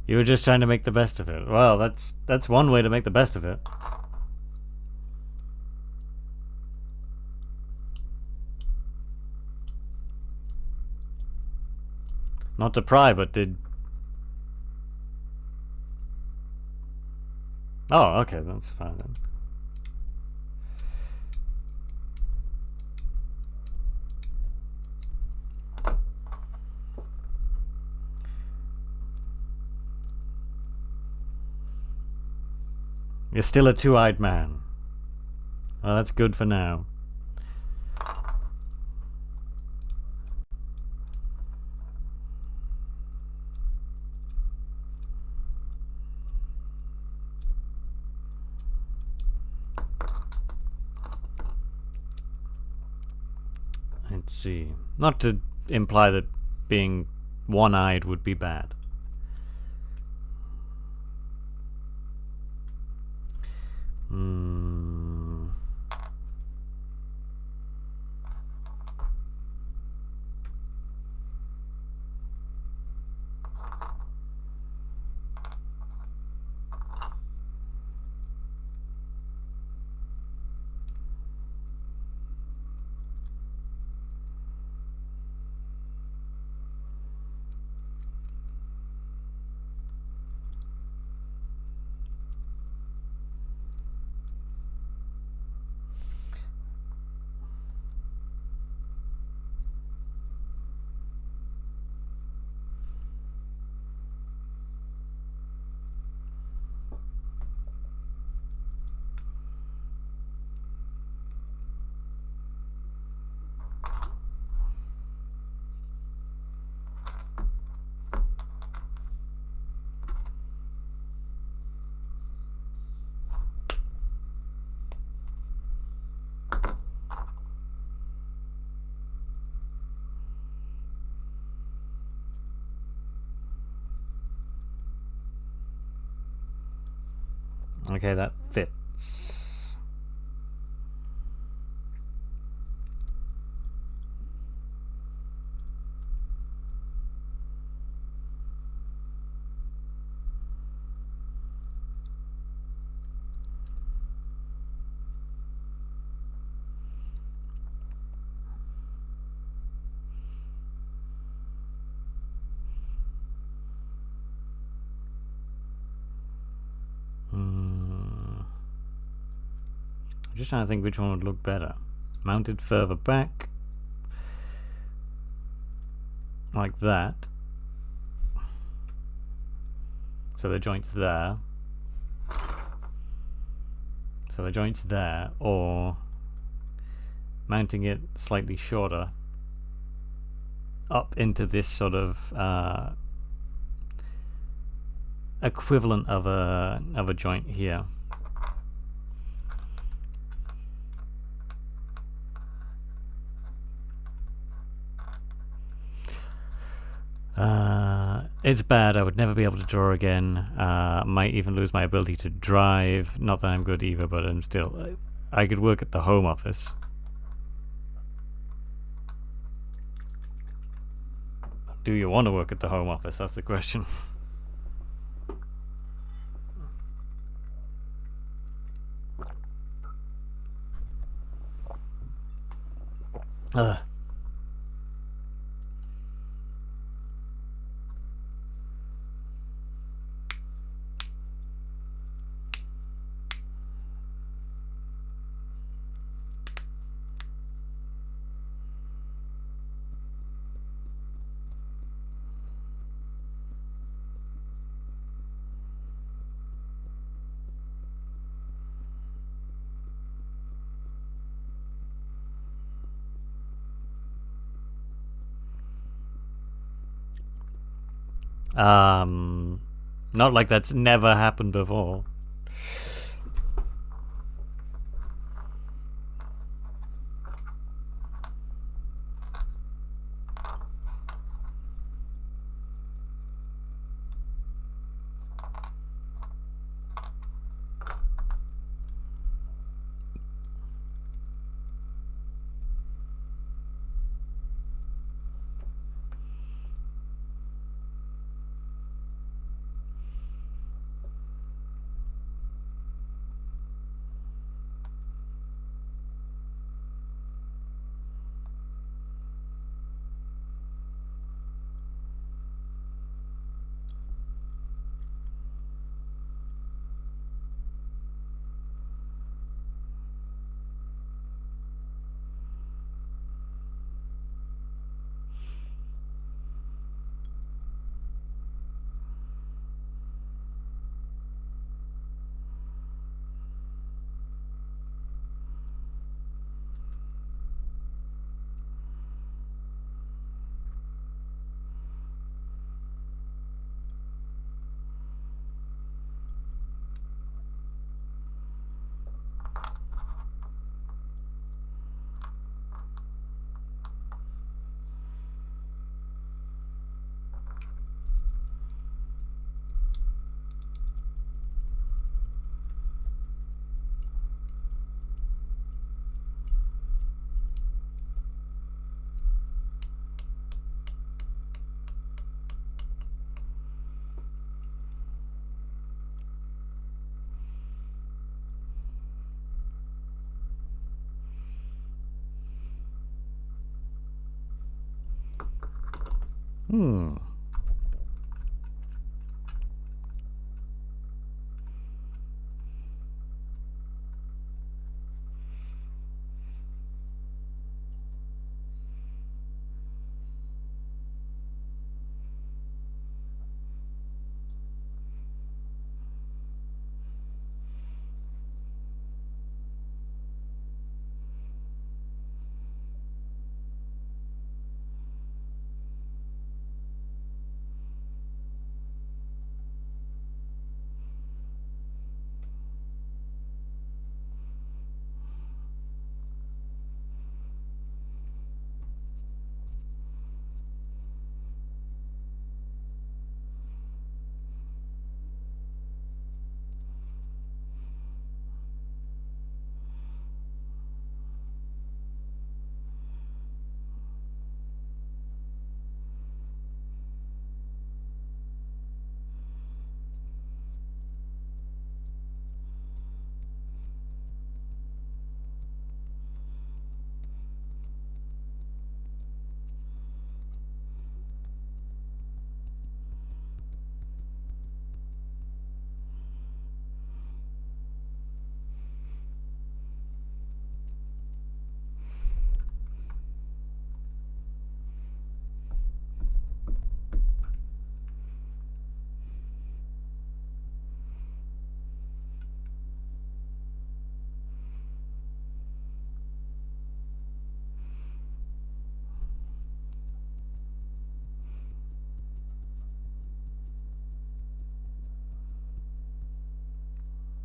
You were just trying to make the best of it. Well, that's one way to make the best of it. Not to pry, but did... Oh, okay, that's fine then. You're still a two-eyed man. Well, that's good for now. Let's see. Not to imply that being one-eyed would be bad. Okay, that fits. I'm just trying to think which one would look better. Mounted further back, like that. So the joint's there. So the joint's there, or mounting it slightly shorter up into this sort of equivalent of a joint here. It's bad. I would never be able to draw again. Might even lose my ability to drive. Not that I'm good either, but I'm still. I could work at the Home Office. Do you want to work at the Home Office? That's the question. Ugh. Not like that's never happened before. Hmm.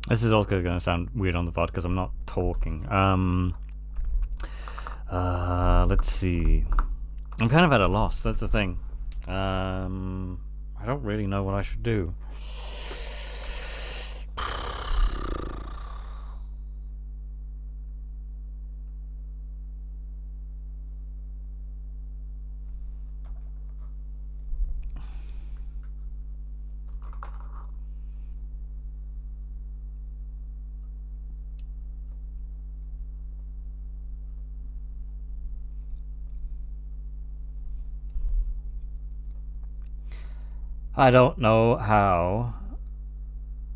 This is also going to sound weird on the VOD because I'm not talking. Let's see. I'm kind of at a loss. That's the thing. I don't really know what I should do. I don't know how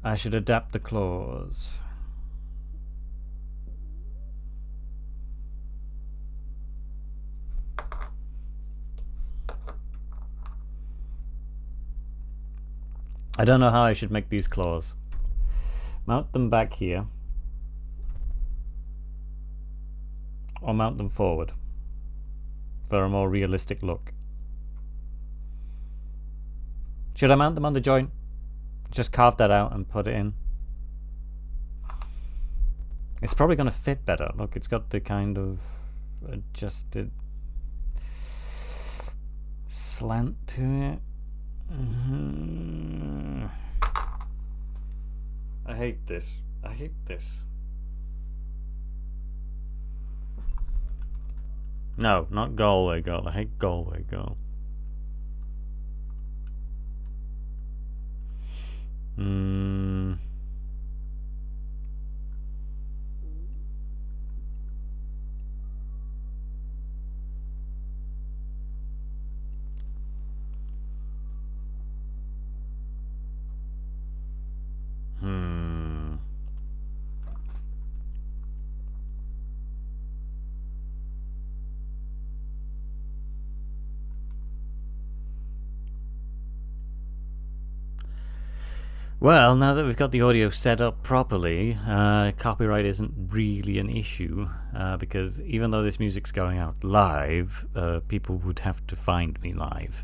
I should adapt the clause. I don't know how I should make these claws. Mount them back here. Or mount them forward for a more realistic look. Should I mount them on the joint? Just carve that out and put it in. It's probably going to fit better. Look, it's got the kind of adjusted slant to it. I hate this. I hate this. No, not Galway Girl. I hate Galway Girl. Well, now that we've got the audio set up properly, copyright isn't really an issue, because even though this music's going out live, people would have to find me live.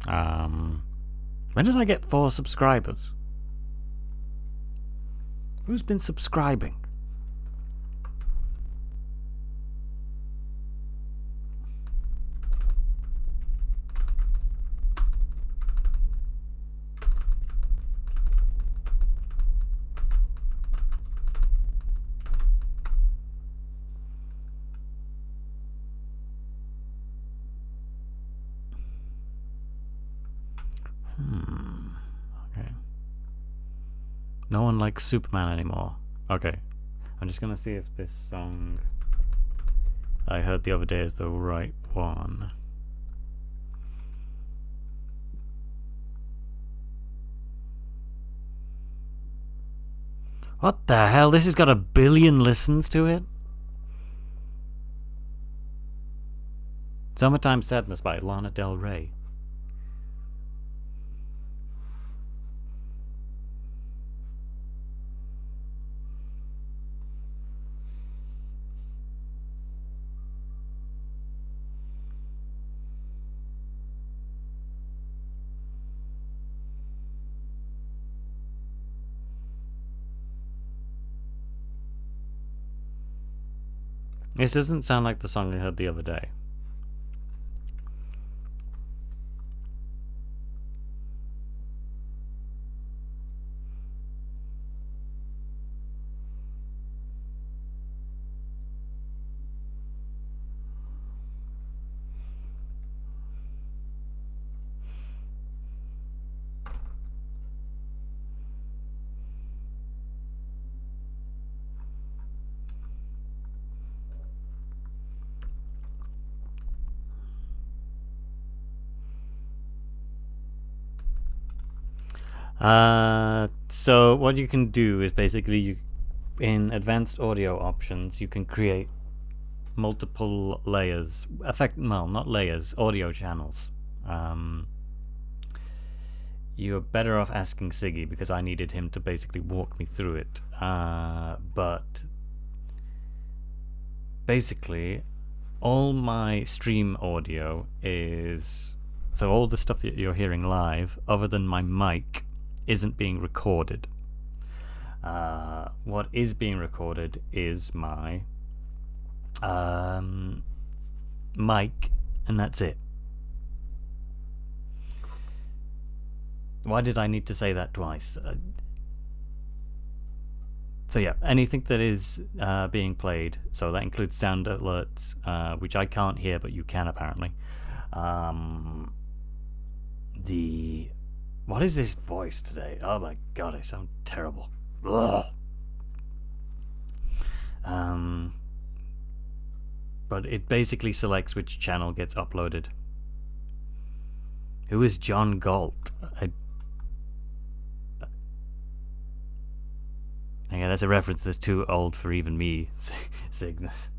When did I get 4 subscribers? Who's been subscribing? Okay. No one likes Superman anymore. Okay. I'm just gonna see if this song I heard the other day is the right one. What the hell? This has got 1 billion listens to it? Summertime Sadness by Lana Del Rey. This doesn't sound like the song I heard the other day. So what you can do is basically in advanced audio options you can create multiple layers, not layers, audio channels. You're better off asking Siggy because I needed him to basically walk me through it. But basically all my stream audio is, so all the stuff that you're hearing live other than my mic isn't being recorded. What is being recorded is my mic, and that's it. Why did I need to say that twice? So yeah, anything that is being played, so that includes sound alerts, which I can't hear, but you can apparently. What is this voice today? Oh my god, I sound terrible. Ugh. But it basically selects which channel gets uploaded. Who is John Galt? Yeah, that's a reference that's too old for even me, Cygnus.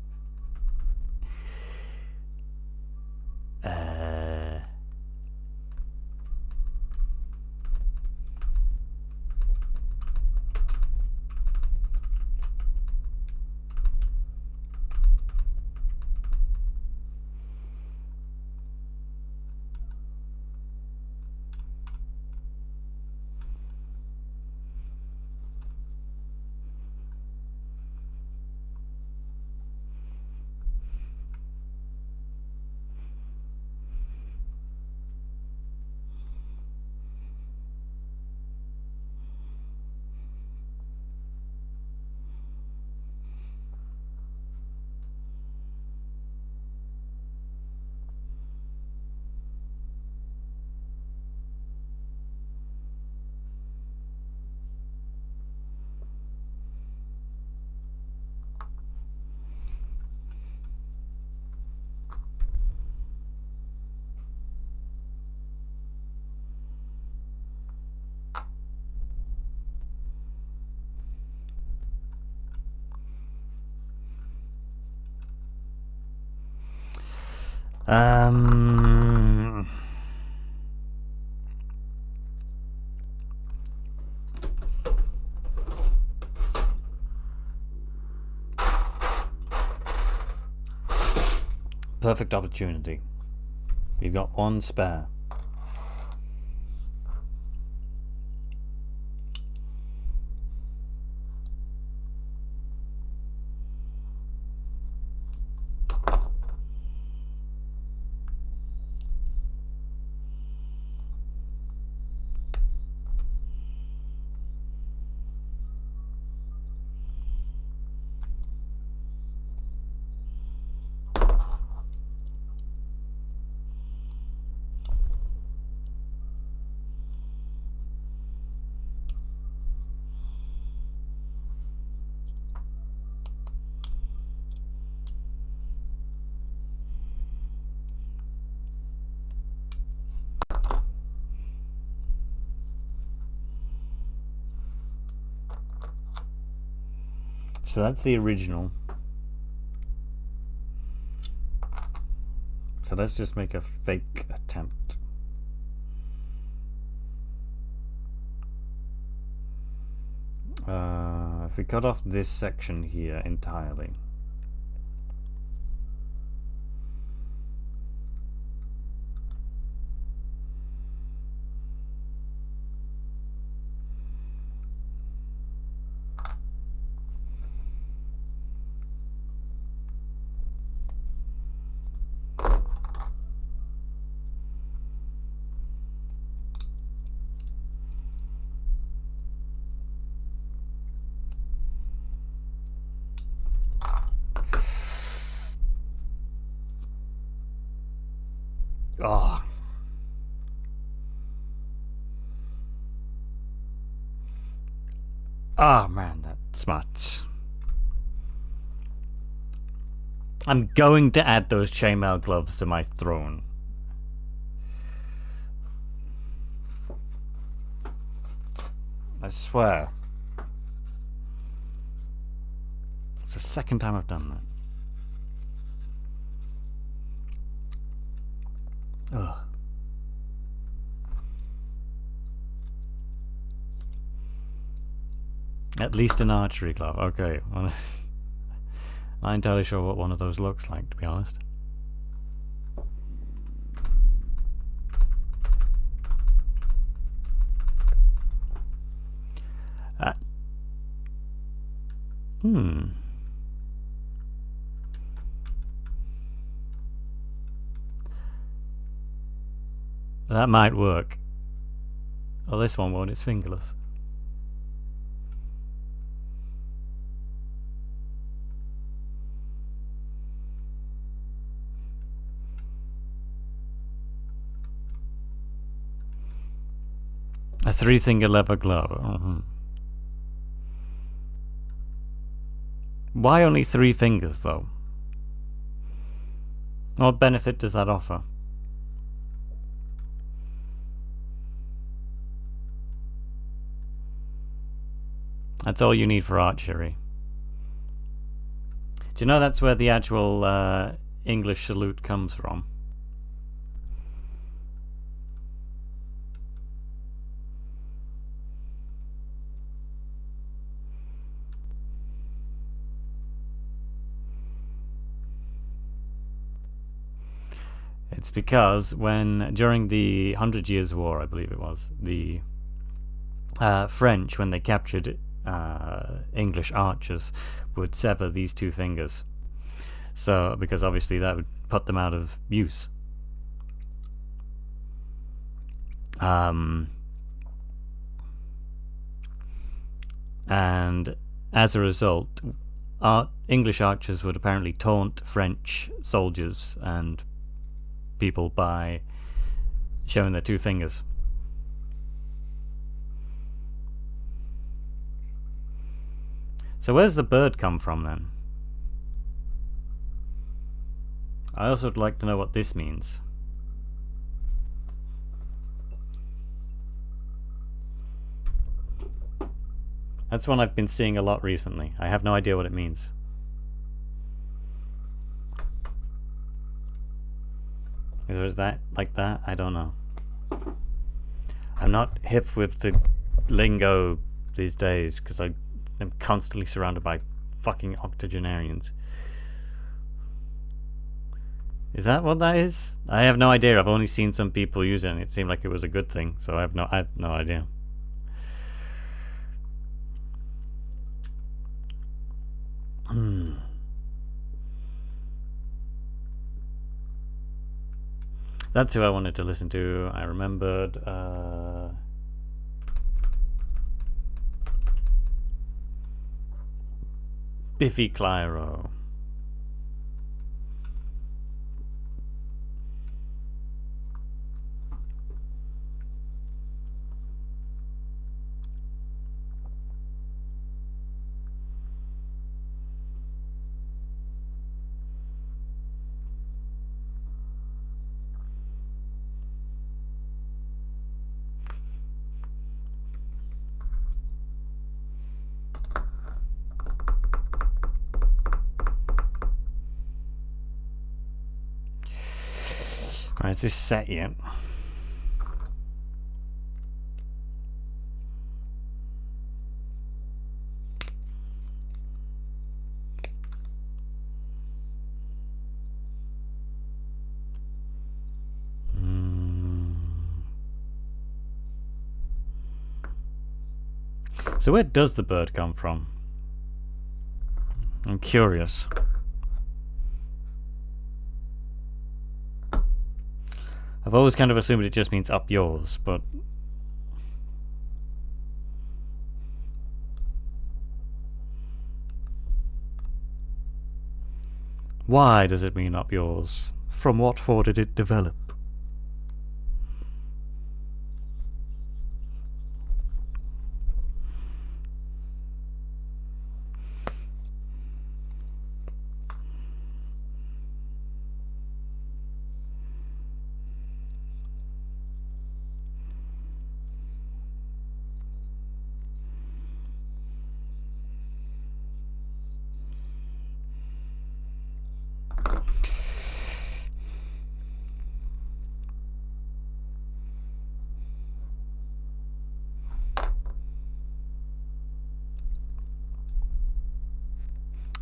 Perfect opportunity. You've got one spare. So that's the original. So let's just make a fake attempt. If we cut off this section here entirely. Oh. Oh man, that smarts. I'm going to add those chainmail gloves to my throne. I swear. It's the second time I've done that. Ugh. At least an archery glove. Okay. Well, I'm not entirely sure what one of those looks like, to be honest. That might work. Oh, this one won't, it's fingerless. A 3-finger leather glove. Why only 3 fingers, though? What benefit does that offer? That's all you need for archery. Do you know that's where the actual English salute comes from? It's because during the 100 Years' War, I believe it was, the French, when they captured English archers, would sever these 2 fingers. So, because obviously that would put them out of use. And as a result, English archers would apparently taunt French soldiers and people by showing their 2 fingers. So where's the bird come from then? I also would like to know what this means. That's one I've been seeing a lot recently. I have no idea what it means. Is that like that? I don't know. I'm not hip with the lingo these days because I'm constantly surrounded by fucking octogenarians. Is that what that is? I have no idea. I've only seen some people use it and it seemed like it was a good thing, so I have no idea. That's who I wanted to listen to. I remembered Biffy Clyro. Alright, is this set yet? So where does the bird come from? I'm curious. I've always kind of assumed it just means up yours, but why does it mean up yours? From what for did it develop?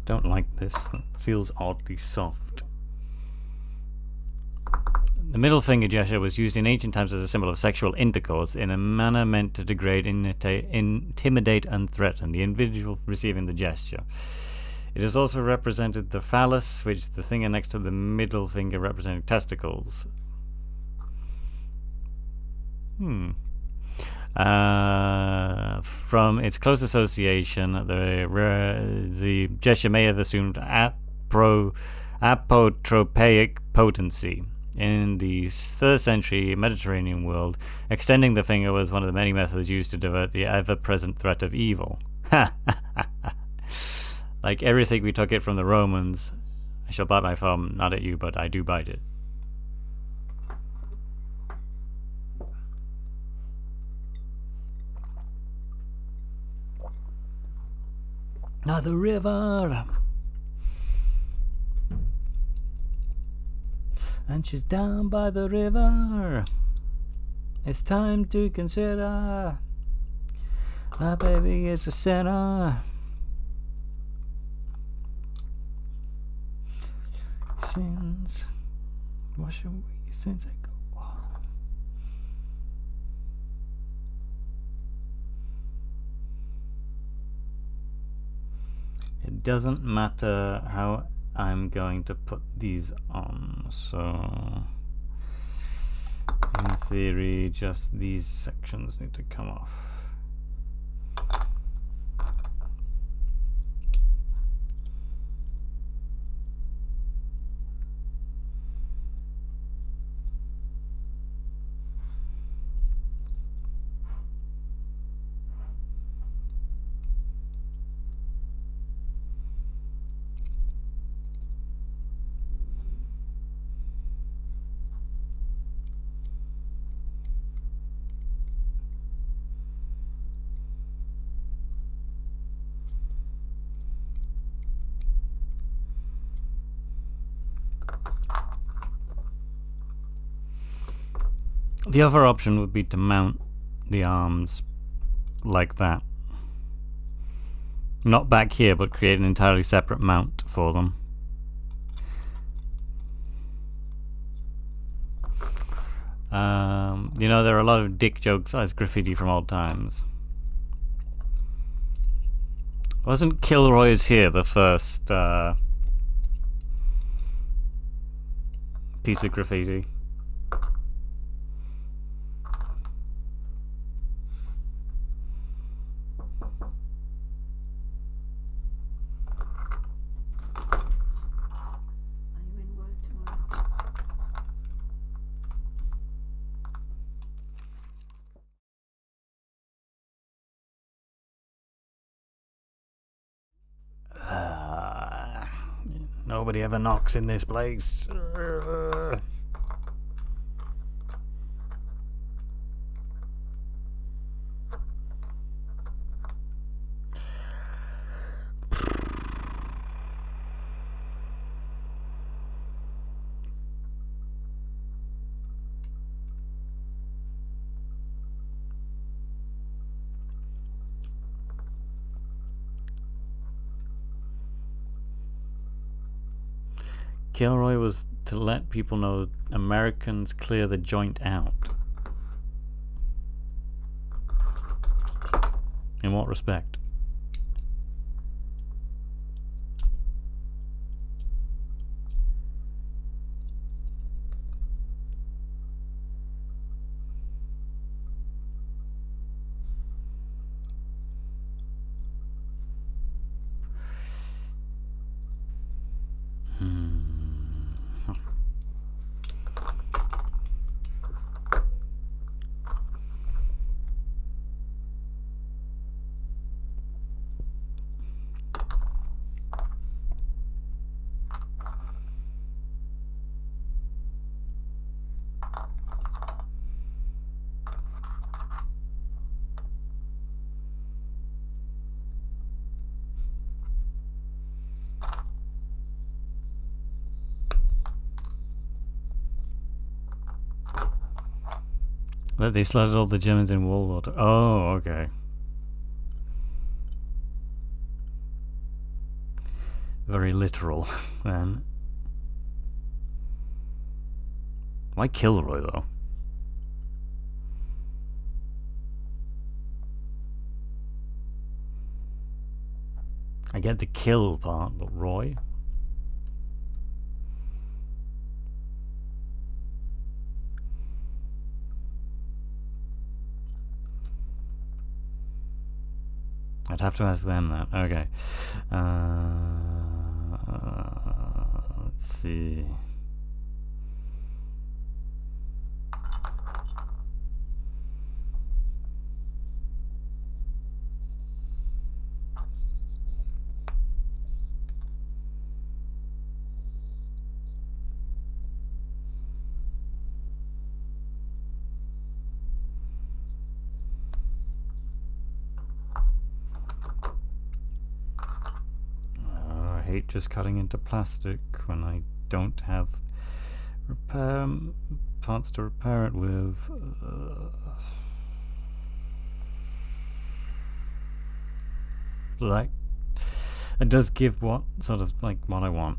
Don't like this. It feels oddly soft. The middle finger gesture was used in ancient times as a symbol of sexual intercourse in a manner meant to degrade, intimidate, and threaten the individual receiving the gesture. It has also represented the phallus, which the finger next to the middle finger representing testicles. From its close association, the gesture may have assumed apotropaic potency. In the 3rd century Mediterranean world, extending the finger was one of the many methods used to divert the ever-present threat of evil. Like everything, we took it from the Romans. I shall bite my thumb, not at you, but I do bite it. Now the river, and she's down by the river. It's time to consider that baby is a sinner. Sins, wash away your sins that go. It doesn't matter how I'm going to put these on, so in theory just these sections need to come off. The other option would be to mount the arms like that. Not back here, but create an entirely separate mount for them. You know, there are a lot of dick jokes as graffiti from old times. Wasn't Kilroy's here the first piece of graffiti? Nobody ever knocks in this place. Kilroy was to let people know Americans clear the joint out. In what respect? They slaughtered all the Germans in World War II. Oh, okay. Very literal, then. Why Kilroy though? I get the kill part, but Roy? I'd have to ask them that. Okay. Let's see. I hate just cutting into plastic when I don't have repair parts to repair it with. Like, it does give what sort of like what I want.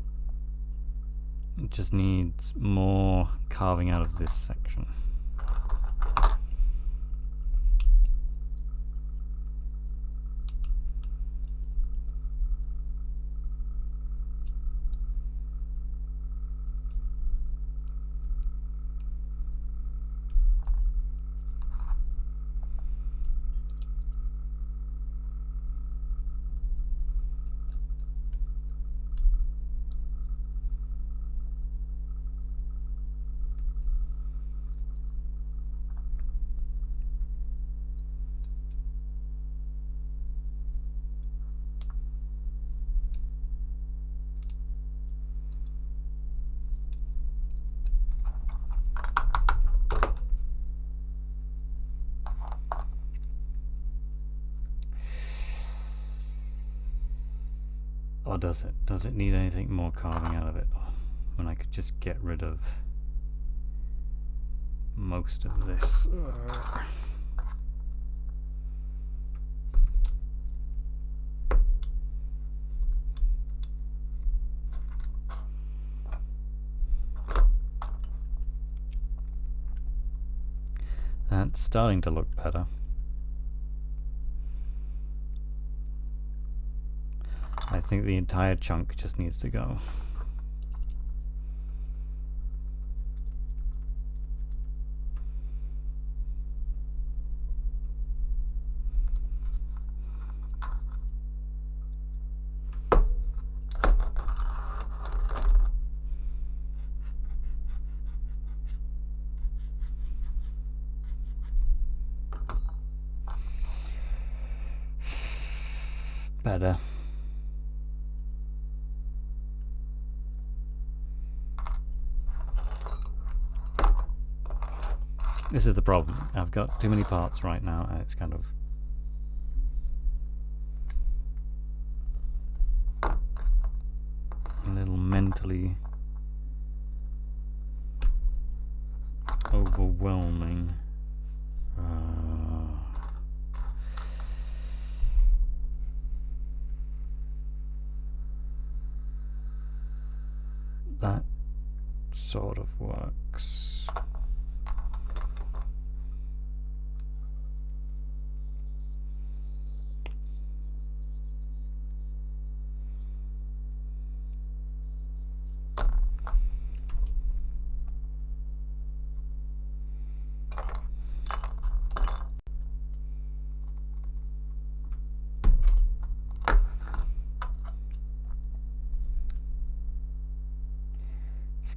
It just needs more carving out of this section. Or does it? Does it need anything more carving out of it? When I could just get rid of most of this. That's starting to look better. I think the entire chunk just needs to go. Better. This is the problem. I've got too many parts right now, and it's kind of a little mentally overwhelming. That sort of works.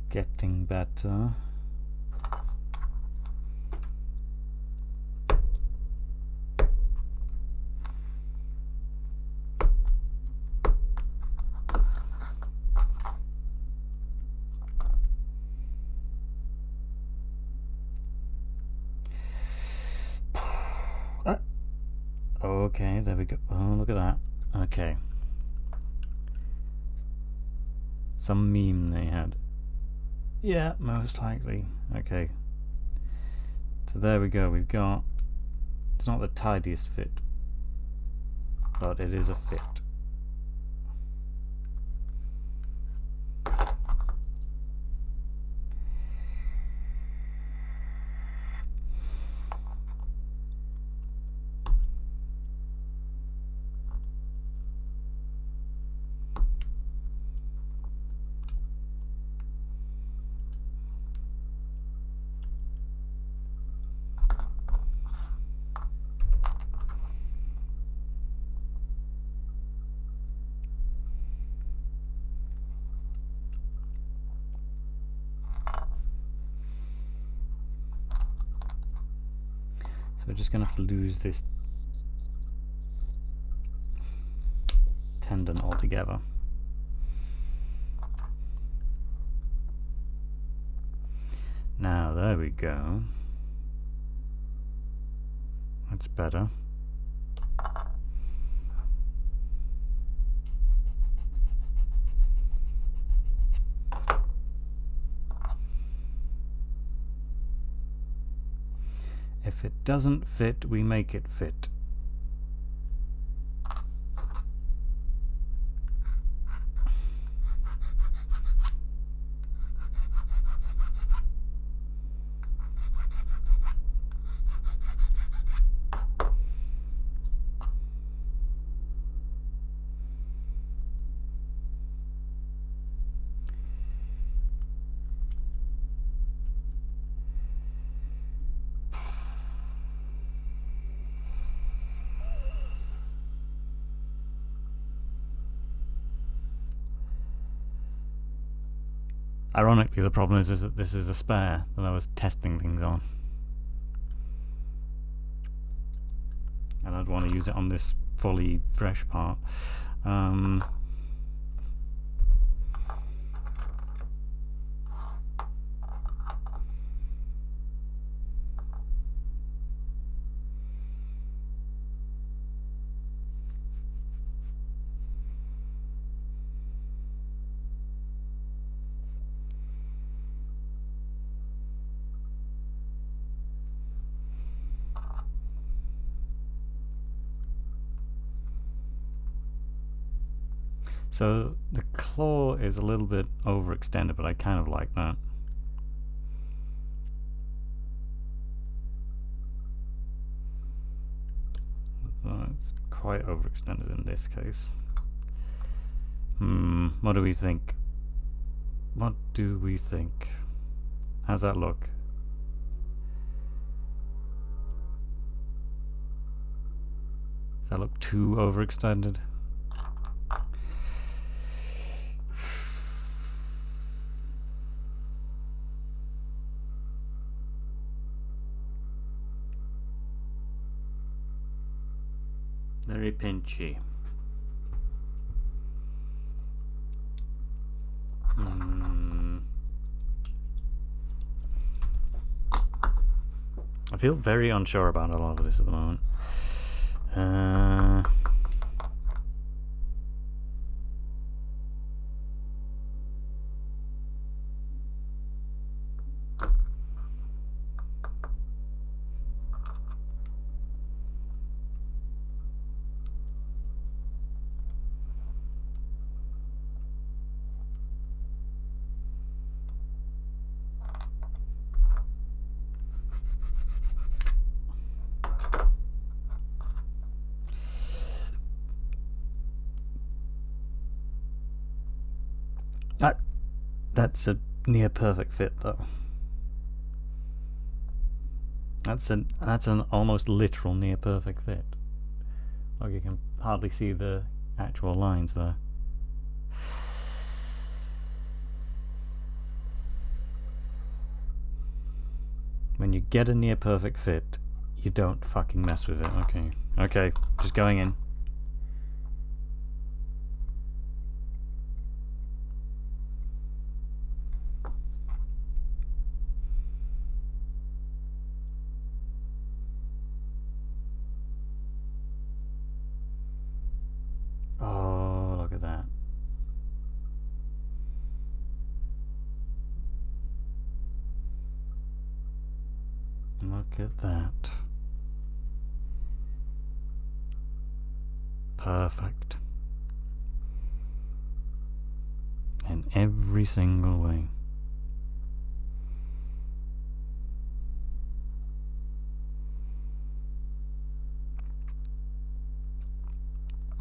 Getting better. Okay, there we go. Oh, look at that. Okay. Some meme they had. Yeah, most likely. Okay. So there we go. We've got... It's not the tidiest fit, but it is a fit. So we're just going to have to lose this tendon altogether. Now, there we go. That's better. If it doesn't fit, we make it fit. Ironically, the problem is that this is a spare that I was testing things on. And I'd want to use it on this fully fresh part. So the claw is a little bit overextended, but I kind of like that. So it's quite overextended in this case. What do we think? What do we think? How's that look? Does that look too overextended? Very pinchy. I feel very unsure about a lot of this at the moment. That's a near perfect fit, though. That's an almost literal near perfect fit. Like, you can hardly see the actual lines there. When you get a near perfect fit, you don't fucking mess with it. Okay, just going in. Oh, look at that. Look at that. Perfect. In every single way.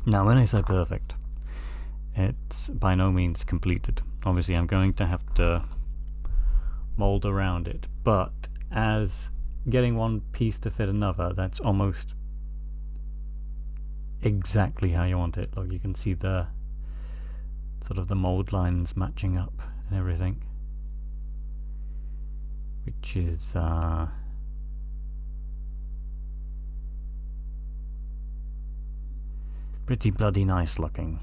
Now, when I say perfect, it's by no means completed. Obviously, I'm going to have to mold around it, but as getting one piece to fit another, that's almost exactly how you want it. Like, you can see the sort of the mold lines matching up and everything, which is Pretty bloody nice looking.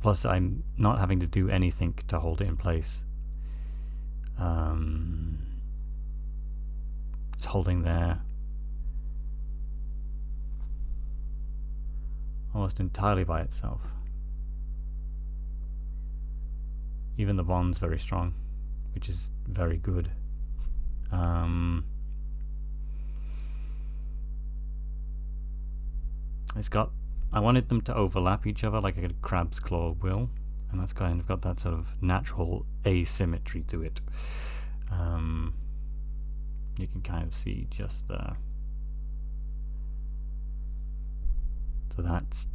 Plus I'm not having to do anything to hold it in place. It's holding there almost entirely by itself. Even the bond's very strong, which is very good. It's got, I wanted them to overlap each other like a crab's claw will, and that's kind of got that sort of natural asymmetry to it. You can kind of see just there. So that's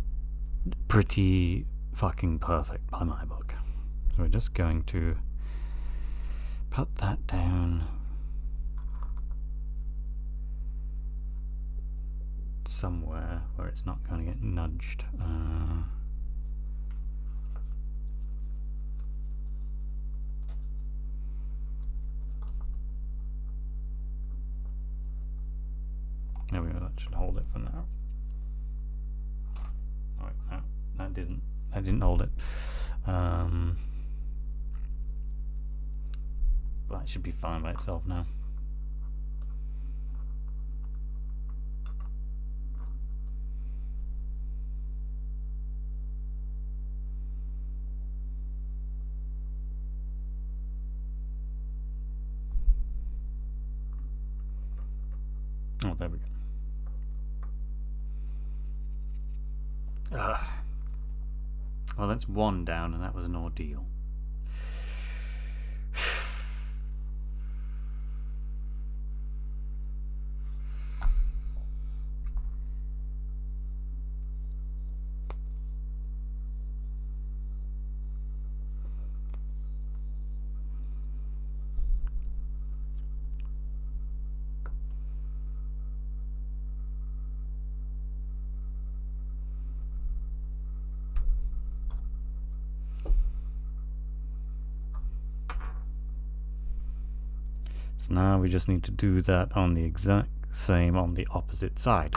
pretty fucking perfect by my book. So we're just going to put that down somewhere where it's not going to get nudged. There we go, that should hold it for now. Right, no, that didn't hold it. But it should be fine by itself now. Oh, there we go. Well, that's one down, and that was an ordeal. So now we just need to do that on the exact same on the opposite side.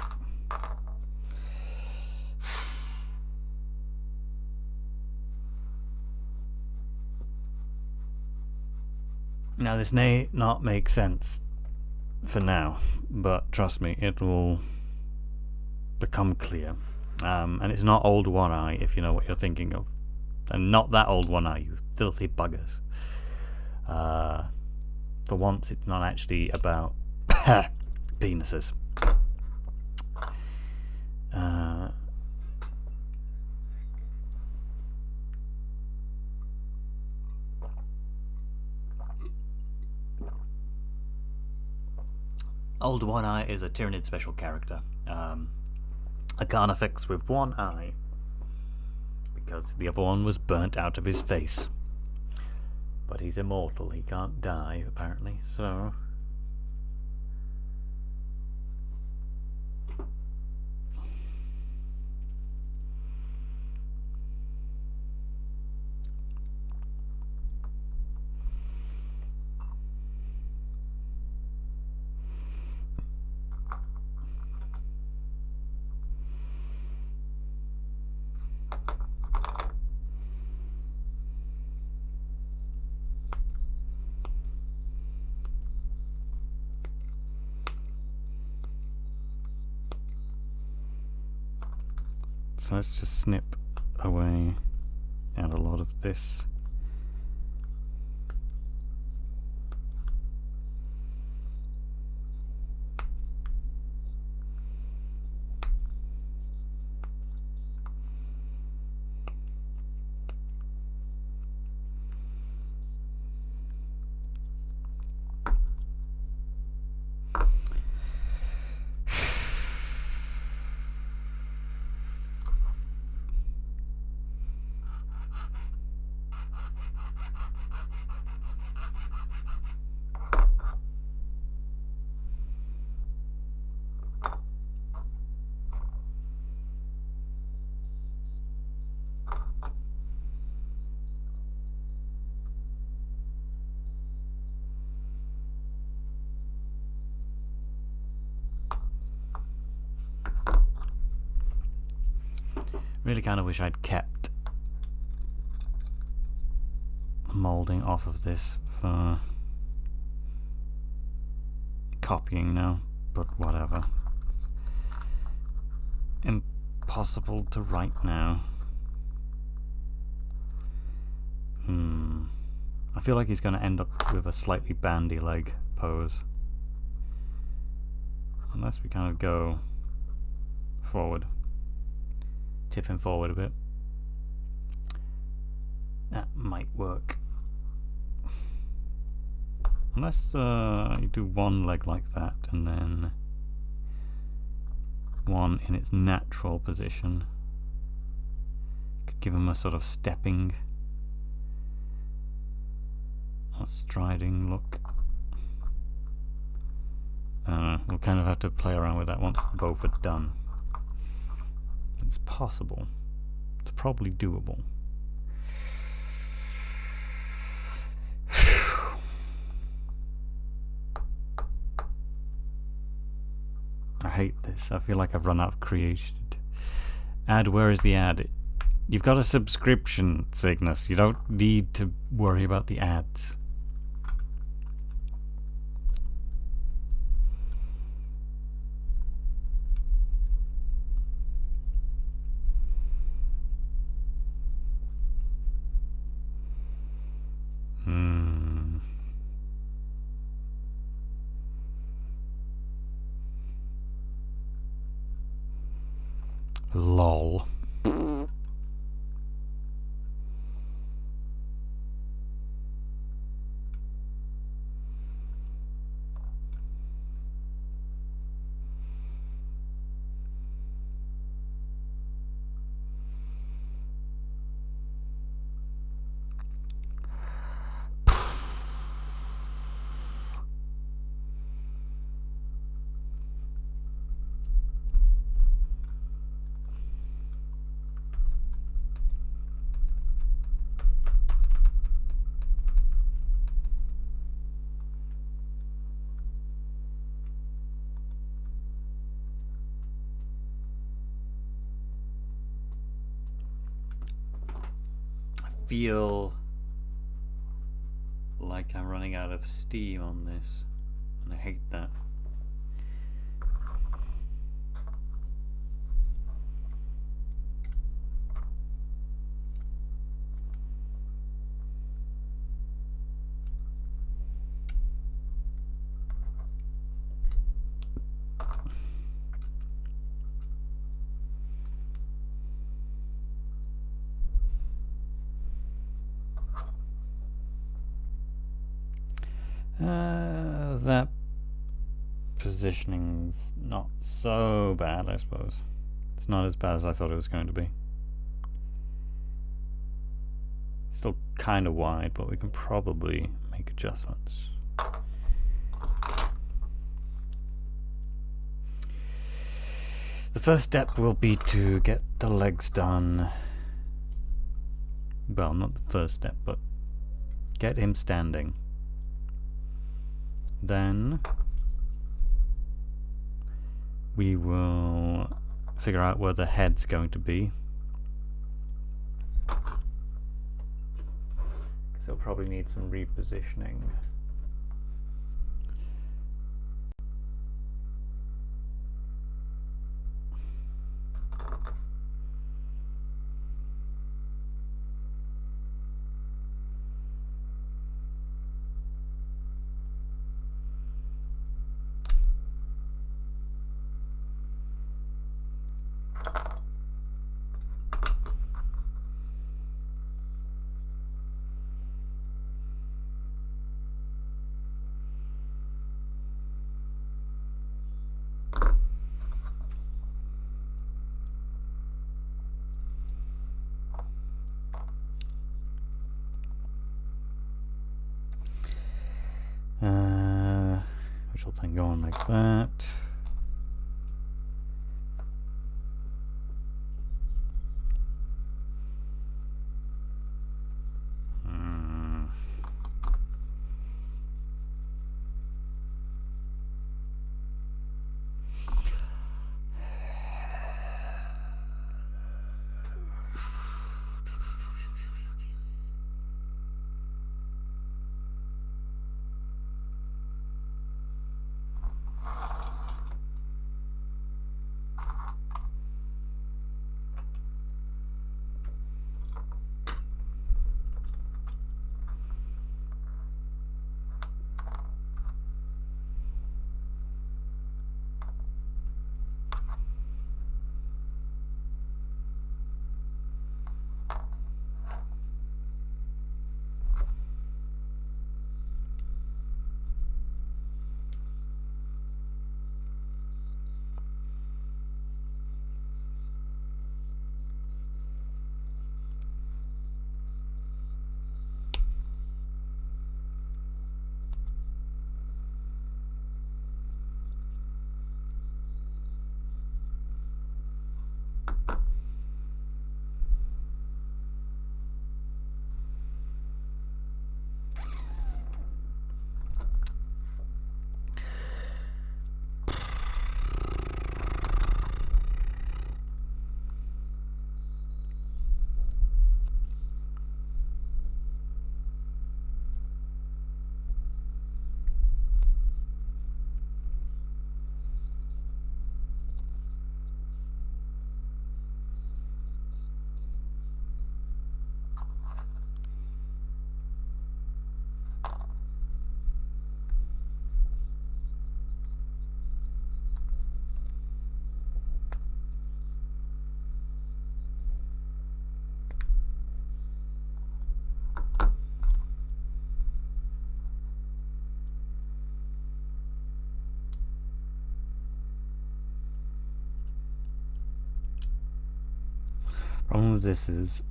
Now this may not make sense for now, but trust me, it will become clear. And it's not old one eye, if you know what you're thinking of. And not that old one eye, you filthy buggers. For once, it's not actually about penises. Old One Eye is a Tyranid special character. A Carnifex with one eye, because the other one was burnt out of his face. But he's immortal, he can't die, apparently, so... So let's just snip away out a lot of this. Really kind of wish I'd kept molding off of this for copying now, but whatever. Impossible to write now. I feel like he's going to end up with a slightly bandy leg pose. Unless we kind of go forward. Tip him forward a bit. That might work. Unless you do one leg like that and then one in its natural position. Could give him a sort of stepping or striding look. We'll kind of have to play around with that once both are done. It's possible. It's probably doable. I hate this. I feel like I've run out of creation. Ad, where is the ad? You've got a subscription, Cygnus. You don't need to worry about the ads. Lol. Feel like I'm running out of steam on this, and I hate that. That positioning's not so bad, I suppose. It's not as bad as I thought it was going to be. It's still kind of wide, but we can probably make adjustments. The first step will be to get the legs done. Well, not the first step, but get him standing. Then we will figure out where the head's going to be. Because it'll probably need some repositioning. Which will then go on like that. Problem with this is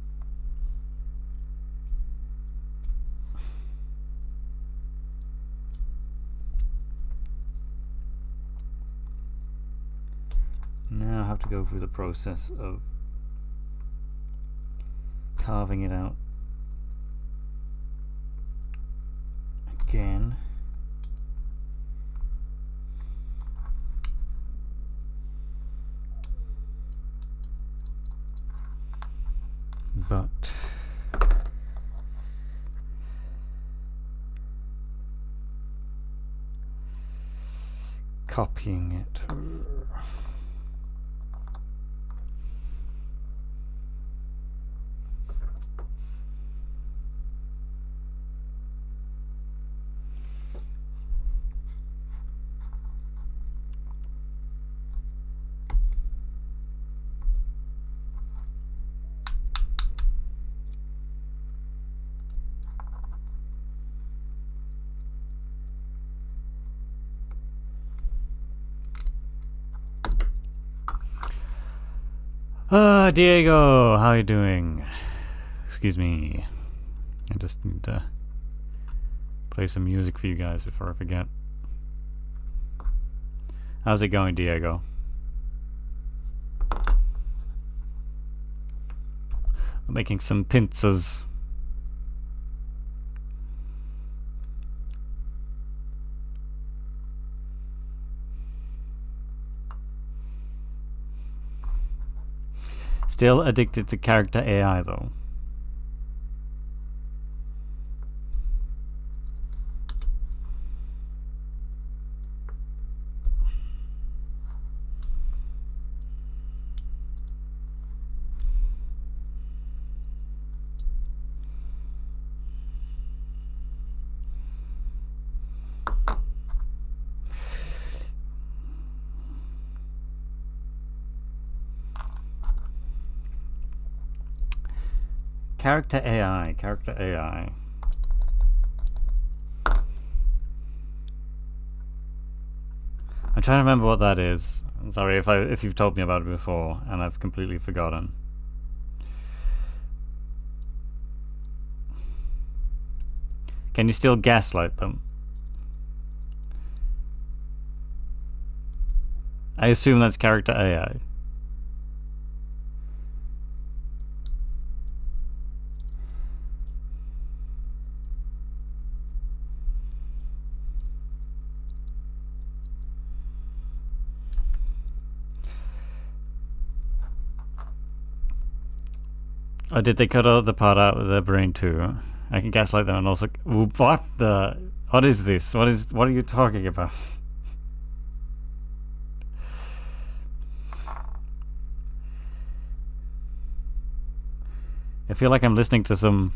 now I have to go through the process of carving it out again. But copying it. Diego, how are you doing? Excuse me. I just need to play some music for you guys before I forget. How's it going, Diego? I'm making some pizzas. Still addicted to character AI though. Character AI, character AI. I'm trying to remember what that is. I'm sorry if you've told me about it before and I've completely forgotten. Can you still gaslight them? I assume that's character AI. Or did they cut out the part out with their brain too? I can gaslight them and also. What the? What is this? What are you talking about? I feel like I'm listening to some.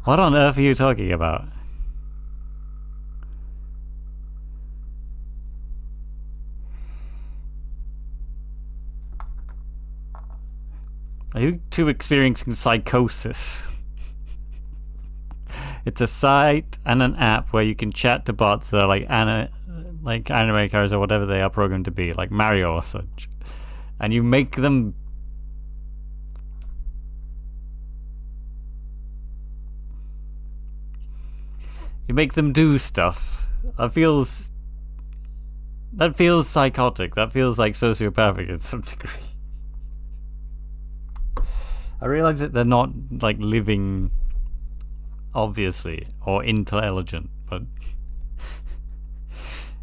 What on earth are you talking about? Are you two experiencing psychosis? It's a site and an app where you can chat to bots that are like anime characters or whatever they are programmed to be, like Mario or such. And you make them do stuff. That feels psychotic. That feels like sociopathic in some degree. I realize that they're not like living, obviously, or intelligent, but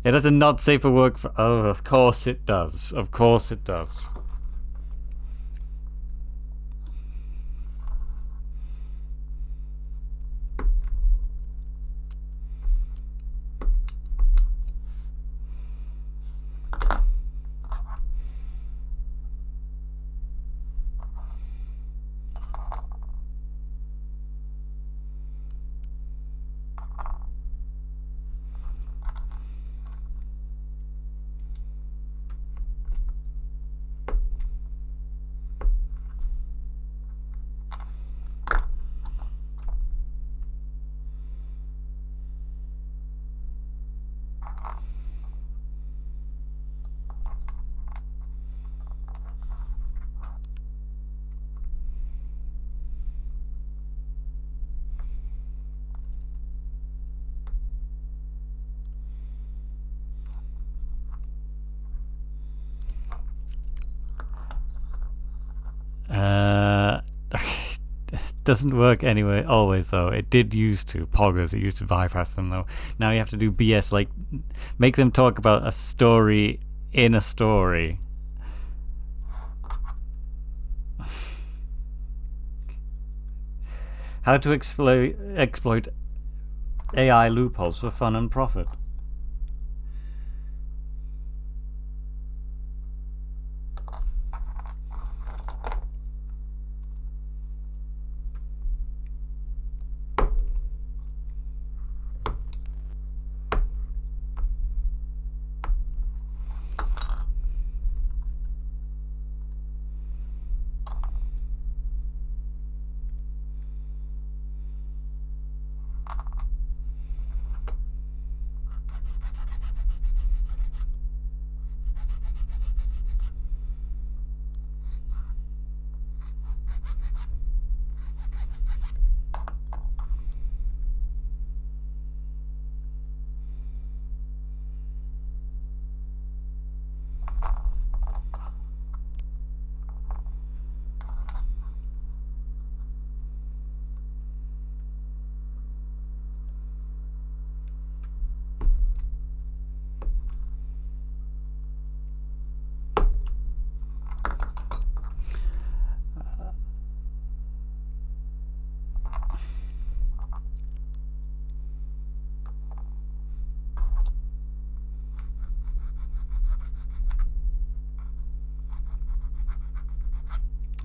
it does not safe for work for. Oh, of course it does. Of course it does. Doesn't work anyway, always though. It did used to. Poggers, it used to bypass them though. Now you have to do BS, like make them talk about a story in a story. How to exploit AI loopholes for fun and profit.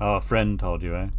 Oh, a friend told you, eh?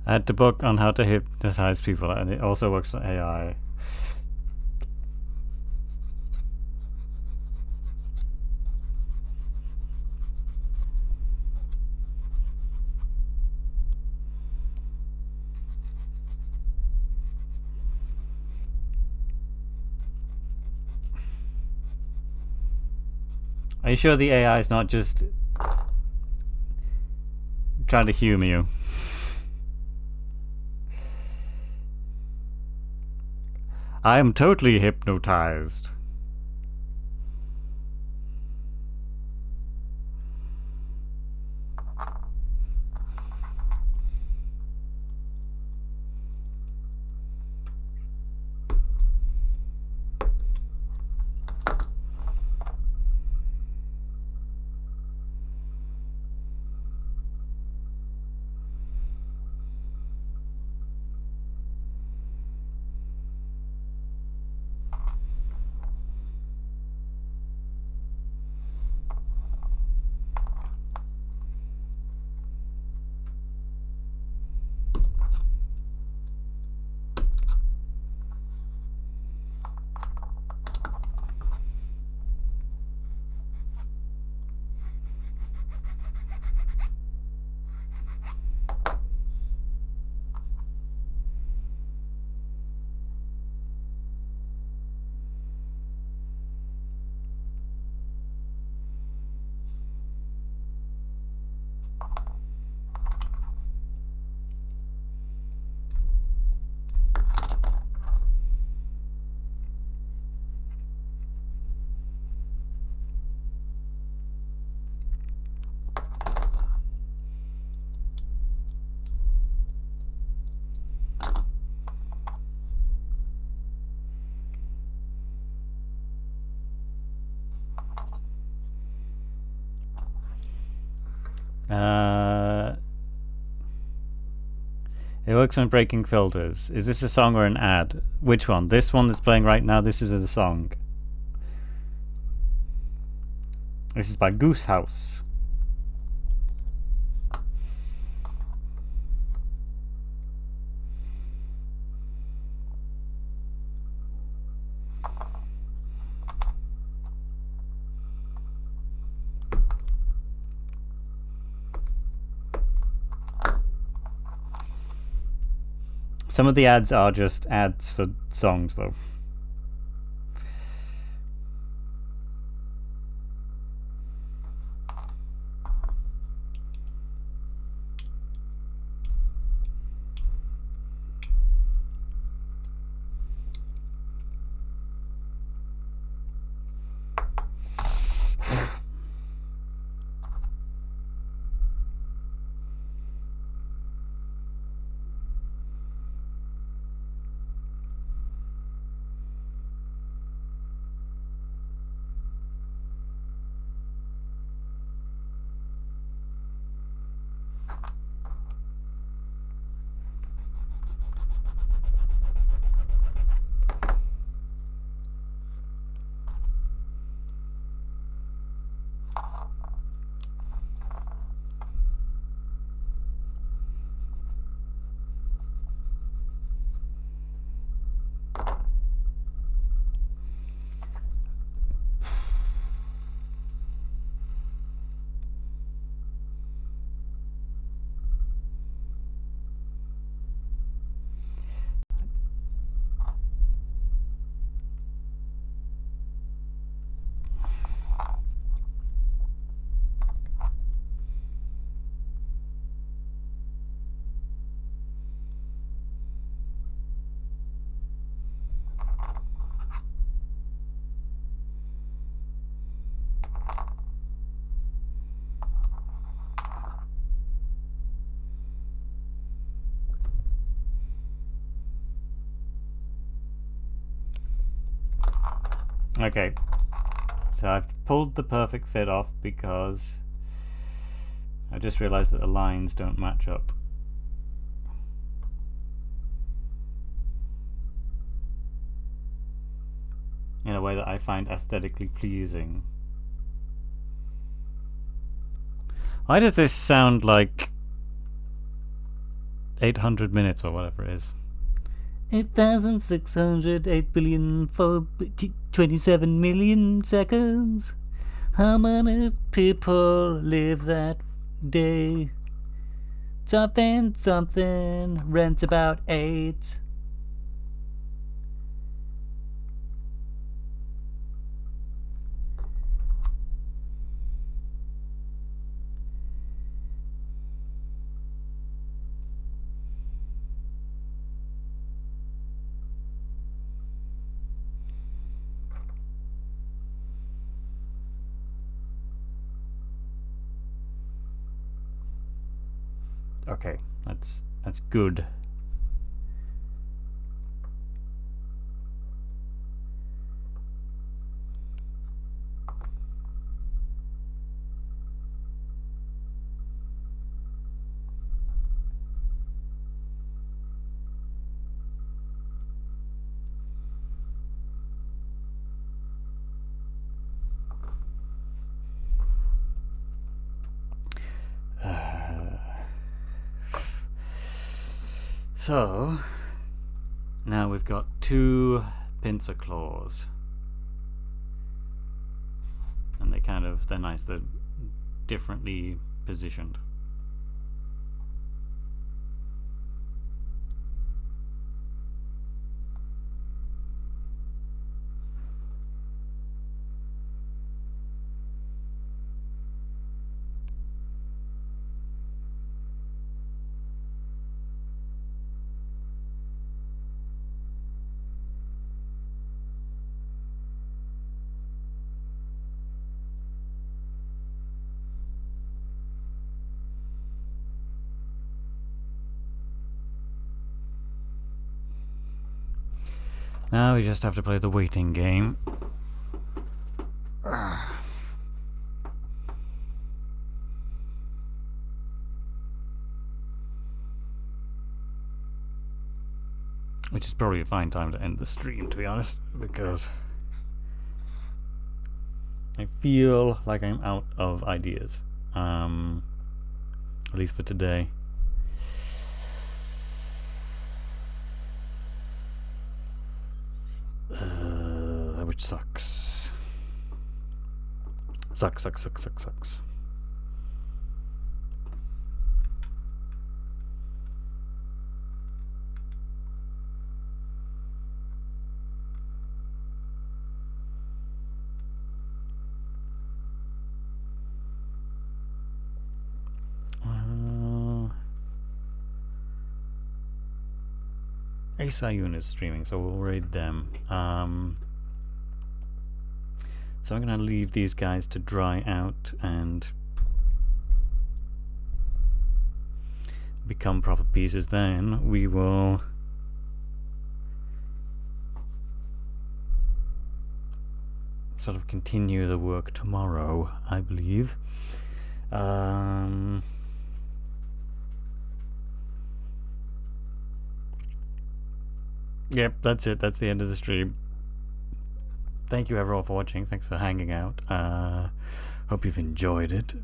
I had the book on how to hypnotize people, and it also works on AI. Are you sure the AI is not just trying to humor you? I am totally hypnotized. It works on breaking filters. Is this a song or an ad? Which one? This one that's playing right now? This is a song. This is by Goose House. Some of the ads are just ads for songs, though. Okay, so I've pulled the perfect fit off because I just realized that the lines don't match up. In a way that I find aesthetically pleasing. Why does this sound like 800 minutes or whatever it is? 8,608 billion for 27 million seconds. How many people live that day? Something, something, rent about 8. Okay, that's good. So now we've got 2 pincer claws, and they're nice. They're differently positioned. Now we just have to play the waiting game. Which is probably a fine time to end the stream, to be honest, because I feel like I'm out of ideas. At least for today. Which sucks. Sucks. Asayun is streaming, so we'll raid them. So I'm going to leave these guys to dry out and become proper pieces. Then we will sort of continue the work tomorrow, I believe. Yep, that's it. That's the end of the stream. Thank you everyone for watching. Thanks for hanging out. Hope you've enjoyed it.